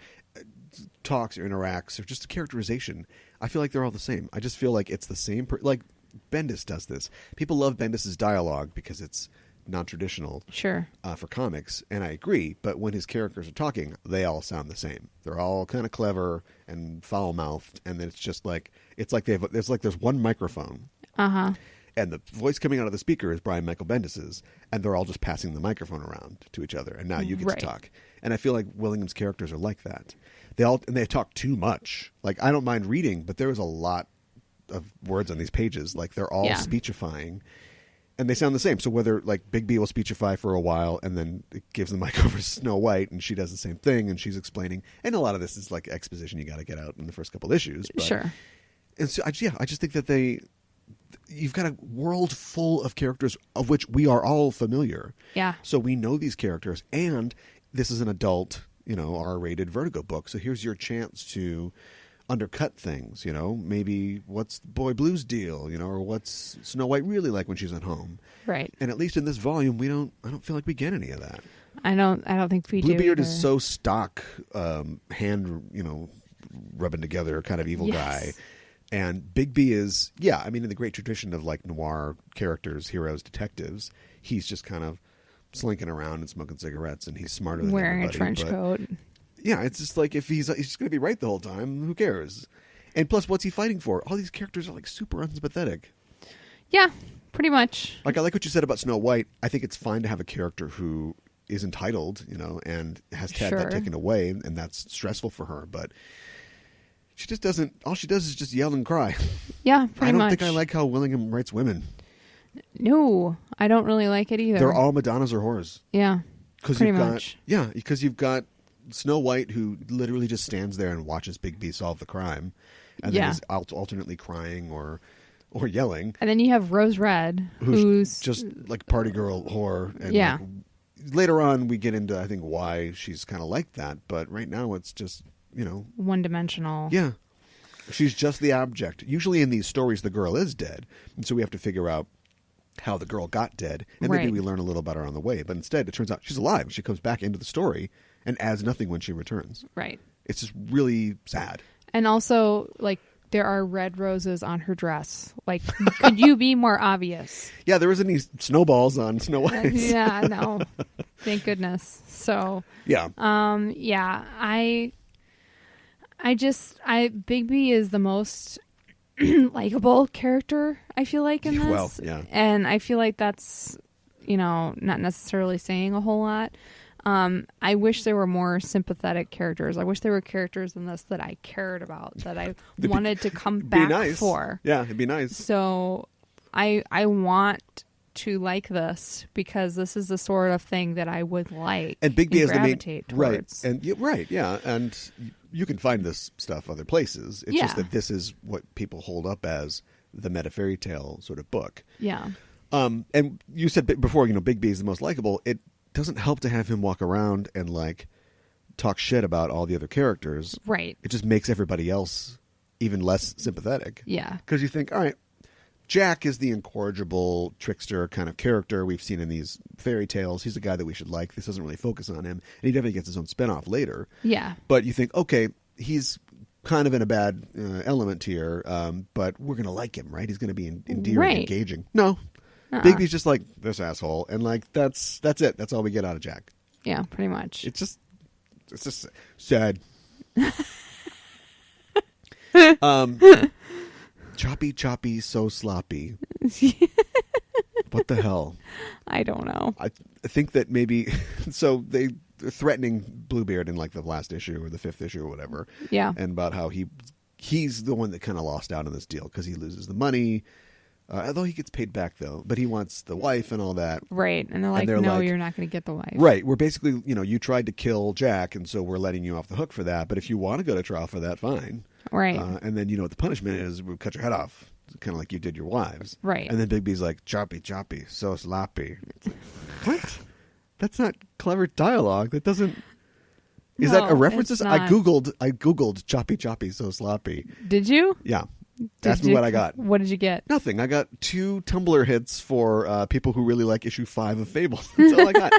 talks or interacts, or just a characterization. I feel like they're all the same. I just feel like it's the same. Like Bendis does this. People love Bendis's dialogue because it's non-traditional. Sure. For comics, and I agree. But when his characters are talking, they all sound the same. They're all kind of clever and foul-mouthed, and then it's just like there's one microphone. And the voice coming out of the speaker is Brian Michael Bendis's, and they're all just passing the microphone around to each other, and now you get to talk. And I feel like Willingham's characters are like that. They talk too much. Like, I don't mind reading, but there was a lot of words on these pages. Like, they're all speechifying, and they sound the same. So whether like Big B will speechify for a while, and then it gives the mic over to Snow White, and she does the same thing, and she's explaining. And a lot of this is like exposition you got to get out in the first couple issues. But, sure. And so I just think that you've got a world full of characters of which we are all familiar. Yeah. So we know these characters, and this is an adult, R-rated Vertigo book. So here's your chance to undercut things, maybe what's Boy Blue's deal, or what's Snow White really like when she's at home. Right. And at least in this volume, I don't feel like we get any of that. I don't think we do. Bluebeard is so stock, hand, rubbing together kind of evil guy. And Big B is, in the great tradition of like noir characters, heroes, detectives, he's just kind of slinking around and smoking cigarettes, and he's smarter than wearing everybody. A trench coat. Yeah, it's just like if he's just going to be right the whole time, who cares? And plus, what's he fighting for? All these characters are like super unsympathetic. Yeah, pretty much. Like, I like what you said about Snow White. I think it's fine to have a character who is entitled, and has had that taken away, and that's stressful for her, but she just doesn't. All she does is just yell and cry. Yeah, pretty much. I don't think I like how Willingham writes women. No, I don't really like it either. They're all Madonnas or whores. Yeah, pretty much. Yeah, because you've got Snow White, who literally just stands there and watches Big B solve the crime, and then is alternately crying or yelling. And then you have Rose Red, who's just like party girl whore. And like, later on, we get into, I think, why she's kind of like that. But right now, it's just, one-dimensional. Yeah. She's just the object. Usually in these stories, the girl is dead. And so we have to figure out how the girl got dead. And maybe we learn a little about her on the way. But instead, it turns out she's alive. She comes back into the story and adds nothing when she returns. Right. It's just really sad. And also, like, there are red roses on her dress. Like, could you be more obvious? Yeah, there isn't any snowballs on Snow White. Yeah, no. Thank goodness. So, yeah. Big B is the most likable character, I feel like, in this. Well, yeah. And I feel like that's, not necessarily saying a whole lot. I wish there were more sympathetic characters. I wish there were characters in this that I cared about, that I wanted to come back for. Yeah, it'd be nice. So I want to like this because this is the sort of thing that I would like and Big B is the main towards. Right, and you can find this stuff other places. It's just that this is what people hold up as the meta fairy tale sort of book. Yeah. And you said before, Big B is the most likable. It doesn't help to have him walk around and like talk shit about all the other characters. Right. It just makes everybody else even less sympathetic. Yeah. Because you think, all right, Jack is the incorrigible trickster kind of character we've seen in these fairy tales. He's the guy that we should like. This doesn't really focus on him. And he definitely gets his own spinoff later. Yeah. But you think, okay, he's kind of in a bad element here, but we're going to like him, right? He's going to be endearing, Right. engaging. No. Bigby's just like, this asshole. And like, that's it. That's all we get out of Jack. Yeah, pretty much. It's just sad. Choppy, so sloppy. What the hell? I don't know. I think that maybe so they're threatening Bluebeard in like the last issue or the 5th issue or whatever. Yeah. And about how he's the one that kind of lost out on this deal because he loses the money. Although he gets paid back though, but he wants the wife and all that. Right. And they're like, no, you're not going to get the wife. Right. We're basically, you tried to kill Jack, and so we're letting you off the hook for that. But if you want to go to trial for that, fine. Right. And then what the punishment is, we'll cut your head off, kind of like you did your wives. Right. And then Big B's like, choppy, so sloppy. It's like, what? That's not clever dialogue. That doesn't... Is that a reference? It's I not. googled choppy, so sloppy. Did you? Yeah. Ask me what I got. What did you get? Nothing. I got 2 Tumblr hits for people who really like issue 5 of Fables. That's all I got.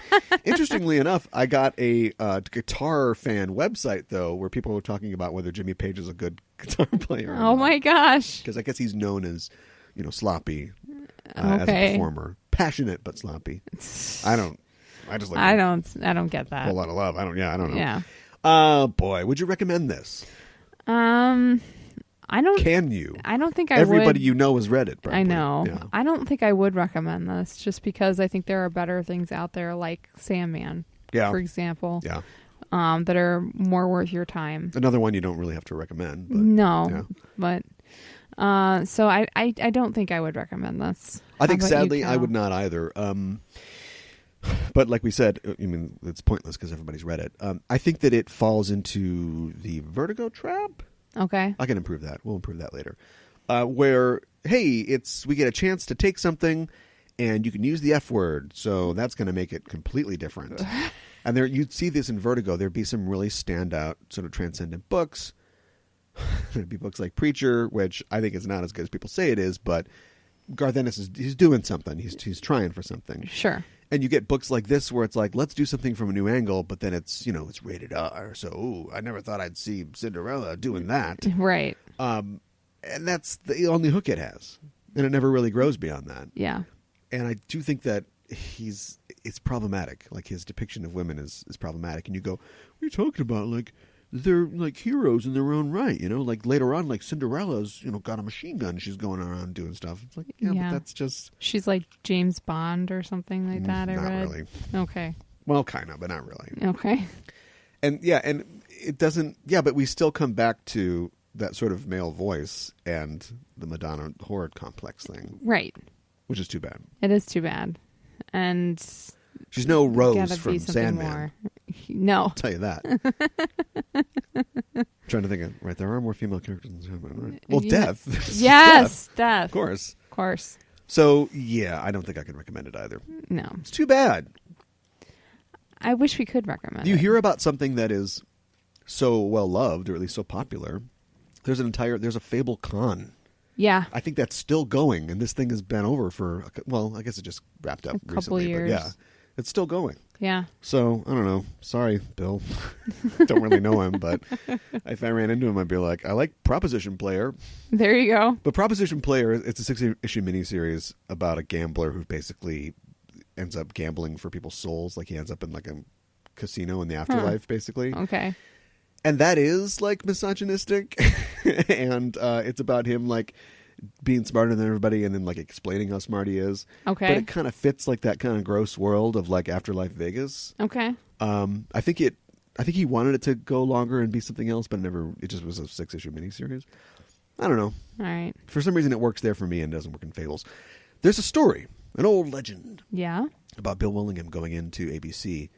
Interestingly enough, I got a guitar fan website, though, where people were talking about whether Jimmy Page is a good guitar player. Oh, my gosh. Because I guess he's known as, sloppy as a performer. Passionate, but sloppy. I just like I don't get that. a whole lot of love. I don't know. Yeah. Boy, would you recommend this? I don't. Can you? I don't think Everybody would. has read it. Probably. I know. Yeah. I don't think I would recommend this just because I think there are better things out there like Sandman, for example, Yeah. that are more worth your time. Another one you don't really have to recommend. But, No, but so I don't think I would recommend this. I think How about you, sadly I Cal? would not either. But like we said, it's pointless because everybody's read it. I think that it falls into the Vertigo trap. Okay. I can improve that. We'll improve that later. Where, hey, we get a chance to take something and you can use the F word. So that's going to make it completely different. And you'd see this in Vertigo. There'd be some really standout sort of transcendent books. There'd be books like Preacher, which I think is not as good as people say it is, but Garth Ennis he's doing something. He's trying for something. Sure. And you get books like this where it's like, let's do something from a new angle, but then it's, it's rated R. So, I never thought I'd see Cinderella doing that. Right. And that's the only hook it has. And it never really grows beyond that. Yeah. And I do think that it's problematic. Like his depiction of women is problematic. And you go, what are you talking about? Like, they're like heroes in their own right, like later on, like Cinderella's, got a machine gun. She's going around doing stuff. It's like, yeah. But that's just... She's like James Bond or something like that, I read. Not really. Okay. Well, kind of, but not really. Okay. And it doesn't, but we still come back to that sort of male voice and the Madonna horde complex thing. Right. Which is too bad. It is too bad. And... She's no Rose gotta from be something Sandman. more. No. I'll tell you that. Trying to think of, right, there are more female characters in Sandman, right? Well, Yeah. Death. Yes, Death. Of course. Of course. So, I don't think I can recommend it either. No. It's too bad. I wish we could recommend You it. hear about something that is so well loved, or at least so popular. There's a Fable Con. Yeah. I think that's still going, and this thing has been over for, I guess it just wrapped up couple recently. years. But it's still going. Yeah. So, I don't know. Sorry, Bill. Don't really know him, but if I ran into him, I'd be like, I like Proposition Player. There you go. But Proposition Player, it's a 6-issue miniseries about a gambler who basically ends up gambling for people's souls. Like he ends up in like a casino in the afterlife, basically. Okay. And that is like misogynistic. And it's about him like being smarter than everybody and then like explaining how smart he is. Okay. But it kind of fits like that kind of gross world of like Afterlife Vegas. Okay. I think he wanted it to go longer and be something else, but it just was a 6-issue miniseries. I don't know. All right. For some reason it works there for me and doesn't work in Fables. There's a story, an old legend Yeah. about Bill Willingham going into ABC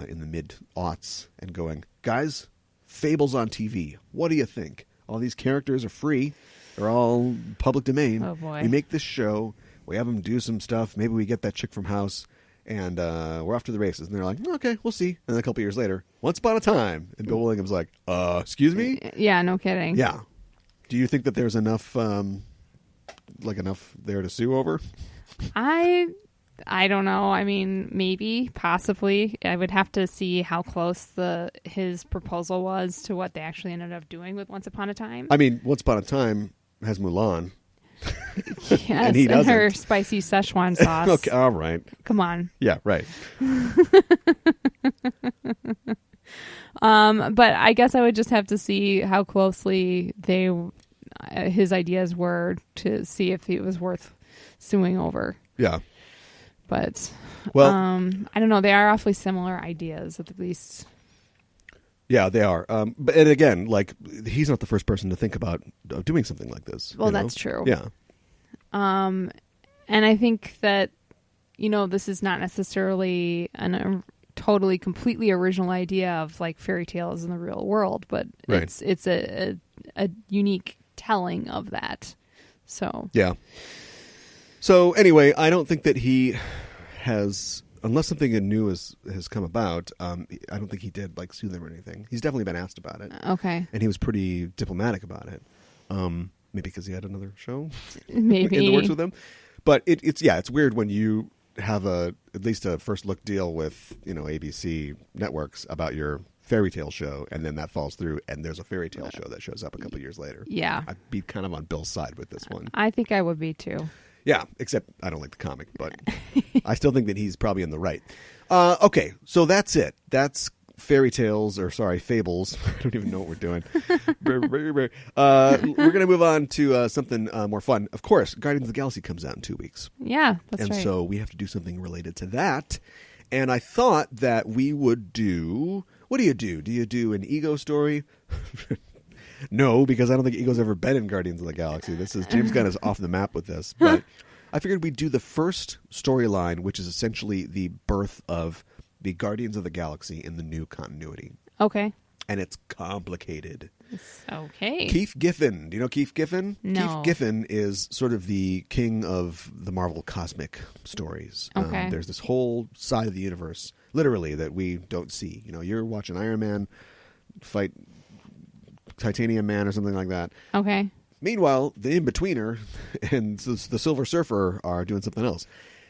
in the mid-aughts and going, guys, Fables on TV. What do you think? All these characters are free. They're all public domain. Oh, boy. We make this show. We have them do some stuff. Maybe we get that chick from House, and we're off to the races. And they're like, okay, we'll see. And then a couple years later, Once Upon a Time. And Bill Willingham's like, excuse me? Yeah, no kidding. Yeah. Do you think that there's enough, enough there to sue over? I don't know. I mean, maybe, possibly. I would have to see how close his proposal was to what they actually ended up doing with Once Upon a Time. I mean, Once Upon a Time has Mulan. Yes, and he doesn't. her spicy Szechuan sauce. Okay, all right. Come on. Yeah, right. But I guess I would just have to see how closely his ideas were to see if it was worth suing over. Yeah. But well, I don't know. They are awfully similar ideas, at least. Yeah, they are. But and again, like he's not the first person to think about doing something like this. Well, that's true. Yeah. And I think that this is not necessarily a totally completely original idea of like fairy tales in the real world, but right. it's a unique telling of that. So yeah. So anyway, I don't think that he has, unless something new has come about. I don't think he did like sue them or anything. He's definitely been asked about it. Okay. And he was pretty diplomatic about it. Maybe because he had another show, maybe in the works with him. But it's weird when you have at least a first look deal with ABC networks about your fairy tale show, and then that falls through, and there's a fairy tale show that shows up a couple years later. Yeah, I'd be kind of on Bill's side with this one. I think I would be too. Yeah, except I don't like the comic, but I still think that he's probably in the right. Okay, so that's it. That's Fables. I don't even know what we're doing. We're going to move on to something more fun. Of course, Guardians of the Galaxy comes out in 2 weeks. Yeah, that's right. And so we have to do something related to that. And I thought that we would do... What do you do? Do you do an Ego story? No, because I don't think Ego's ever been in Guardians of the Galaxy. James Gunn is off the map with this. But I figured we'd do the first storyline, which is essentially the birth of the Guardians of the Galaxy in the new continuity. Okay. And it's complicated. Okay. Keith Giffen. Do you know Keith Giffen? No. Keith Giffen is sort of the king of the Marvel cosmic stories. Okay. There's this whole side of the universe, literally, that we don't see. You're watching Iron Man fight Titanium Man or something like that. Okay. Meanwhile, the In-Betweener and the Silver Surfer are doing something else.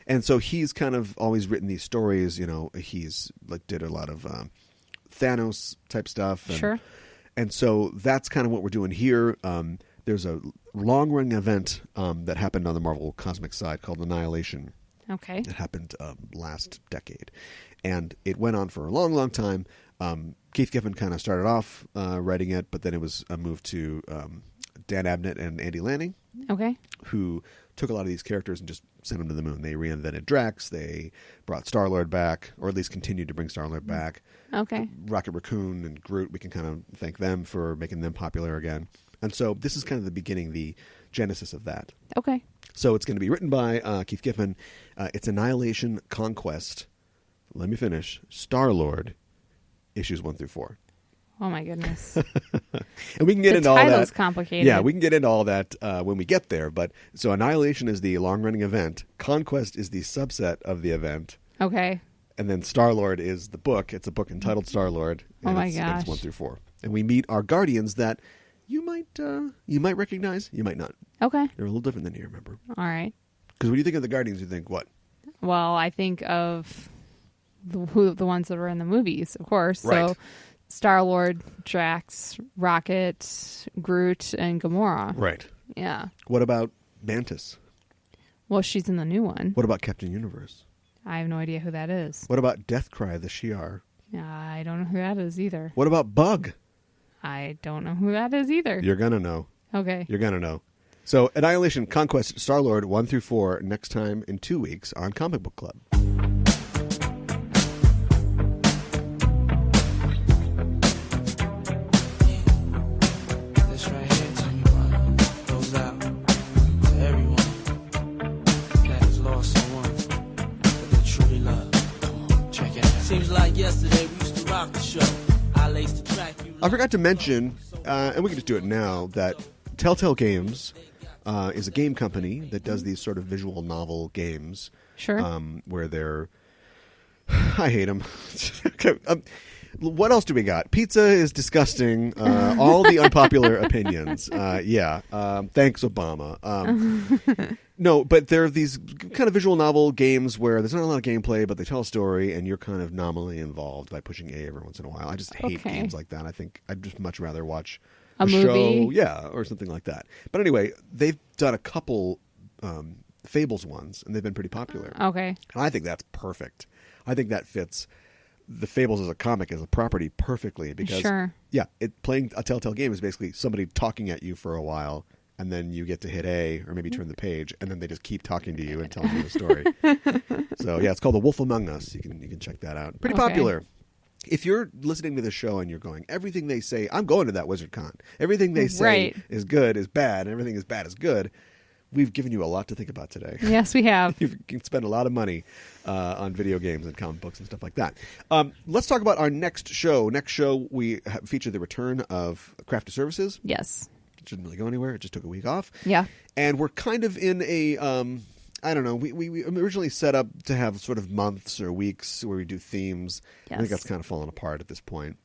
And so he's kind of always written these stories. He's did a lot of Thanos type stuff. And, sure. And so that's kind of what we're doing here. There's a long-running event that happened on the Marvel Cosmic side called Annihilation. Okay. It happened last decade. And it went on for a long, long time. Keith Giffen kind of started off writing it, but then it was moved to Dan Abnett and Andy Lanning. Okay. Who took a lot of these characters and just sent them to the moon. They reinvented Drax. They brought Star-Lord back, or at least continued to bring Star-Lord back. Okay. Rocket Raccoon and Groot, we can kind of thank them for making them popular again. And so this is kind of the beginning, the genesis of that. Okay. So it's going to be written by Keith Giffen. It's Annihilation Conquest. Let me finish. Star-Lord, issues 1 through 4. Oh my goodness! And we can get into all that. The title's complicated. Yeah, we can get into all that when we get there. But so Annihilation is the long-running event. Conquest is the subset of the event. Okay. And then Star-Lord is the book. It's a book entitled Star-Lord. Oh my gosh! It's 1 through 4, and we meet our Guardians that you might recognize, you might not. Okay. They're a little different than you remember. All right. Because when you think of the Guardians, you think what? Well, I think of the ones that were in the movies, of course. Right. So Star-Lord, Drax, Rocket, Groot, and Gamora. Right. Yeah. What about Mantis? Well, she's in the new one. What about Captain Universe? I have no idea who that is. What about Deathcry, the Shi'ar? I don't know who that is either. What about Bug? I don't know who that is either. You're going to know. Okay. You're going to know. So Annihilation, Conquest, Star-Lord, 1 through 4, next time in 2 weeks on Comic Book Club. I forgot to mention, and we can just do it now, that Telltale Games is a game company that does these sort of visual novel games. Sure. Where they're... I hate them. What else do we got? Pizza is disgusting. All the unpopular opinions. Thanks, Obama. No, but there are these kind of visual novel games where there's not a lot of gameplay, but they tell a story, and you're kind of nominally involved by pushing A every once in a while. I just hate games like that. I think I'd just much rather watch a movie? show, or something like that. But anyway, they've done a couple Fables ones, and they've been pretty popular. Okay. And I think that's perfect. I think that fits the Fables as a comic, as a property, perfectly because playing a Telltale game is basically somebody talking at you for a while, and then you get to hit A or maybe turn the page, and then they just keep talking to you and telling you the story. So it's called The Wolf Among Us. You can check that out. Pretty popular. If you're listening to the show and you're going, everything they say, I'm going to that WizardCon. Everything they say is good is bad, and everything is bad is good. We've given you a lot to think about today. Yes, we have. You can spend a lot of money on video games and comic books and stuff like that. Let's talk about our next show. Next show, we feature the return of Crafted Services. Yes. It didn't really go anywhere. It just took a week off. Yeah. And we're kind of in a, I don't know, we originally set up to have sort of months or weeks where we do themes. Yes. I think that's kind of fallen apart at this point.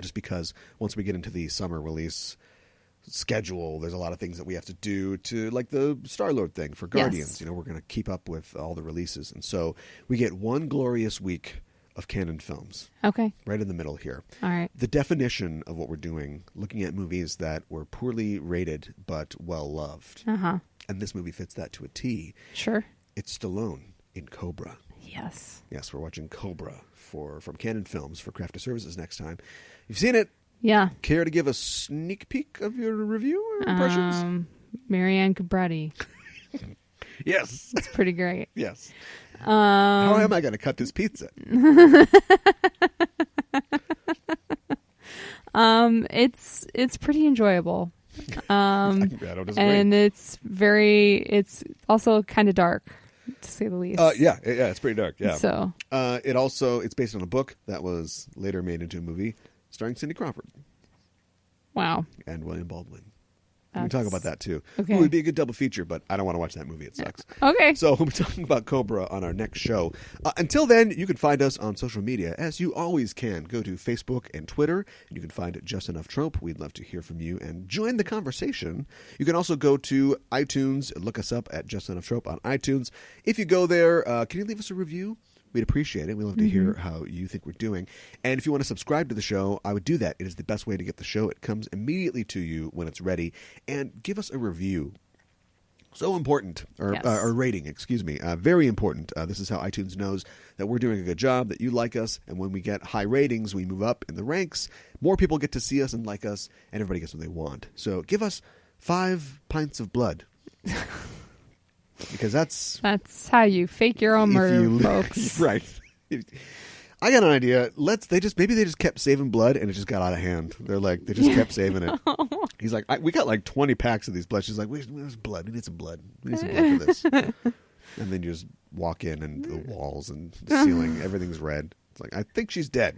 Just because once we get into the summer release schedule, there's a lot of things that we have to do to, like the Star-Lord thing for Guardians. Yes. We're going to keep up with all the releases. And so we get one glorious week of canon films. Okay. Right in the middle here. All right. The definition of what we're doing, looking at movies that were poorly rated but well-loved. Uh-huh. And this movie fits that to a T. Sure. It's Stallone in Cobra. Yes. Yes, we're watching Cobra from Canon Films for Crafted Services next time. You've seen it. Yeah. Care to give a sneak peek of your review or impressions? Marianne Cabretti. Yes. It's pretty great. Yes. How am I going to cut this pizza? It's pretty enjoyable. And it's also kind of dark, to say the least. It's pretty dark. Yeah. So it's based on a book that was later made into a movie starring Cindy Crawford. Wow. And William Baldwin. We can talk about that too. Okay. It would be a good double feature, but I don't want to watch that movie. It sucks. Okay. So we'll be talking about Cobra on our next show. Until then, you can find us on social media, as you always can. Go to Facebook and Twitter, and you can find Just Enough Trope. We'd love to hear from you and join the conversation. You can also go to iTunes and look us up at Just Enough Trope on iTunes. If you go there, can you leave us a review? We'd appreciate it. We'd love to hear how you think we're doing. And if you want to subscribe to the show, I would do that. It is the best way to get the show. It comes immediately to you when it's ready. And give us a review. So important. Or rating, excuse me. Very important. This is how iTunes knows that we're doing a good job, that you like us. And when we get high ratings, we move up in the ranks. More people get to see us and like us. And everybody gets what they want. So give us 5 pints of blood. Because that's how you fake your own murder, folks. Right. I got an idea. Maybe they just kept saving blood and it just got out of hand. They just kept saving it. He's like, we got like 20 packs of these blood. She's like, where's blood? We need some blood. We need some blood for this. And then you just walk in and the walls and the ceiling, everything's red. It's like, I think she's dead.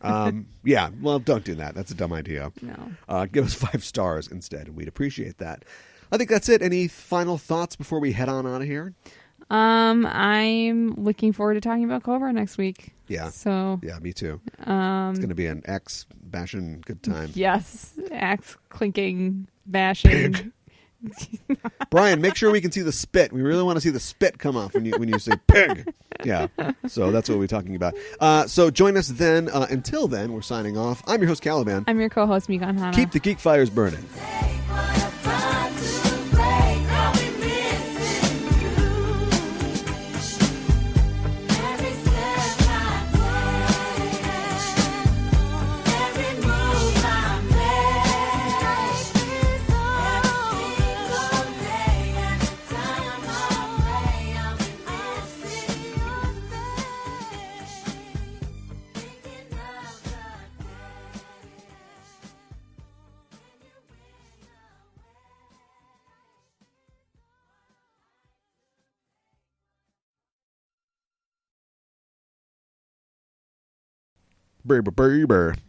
Well, don't do that. That's a dumb idea. No. Give us 5 stars instead. We'd appreciate that. I think that's it. Any final thoughts before we head on out of here? I'm looking forward to talking about Cobra next week. Yeah. So. Yeah, me too. It's going to be an axe bashing good time. Yes. Axe clinking, bashing. Pig. Brian, make sure we can see the spit. We really want to see the spit come off when you say pig. Yeah. So that's what we're talking about. So join us then. Until then, we're signing off. I'm your host, Caliban. I'm your co-host, Mikan Hana. Keep the geek fires burning. Baby.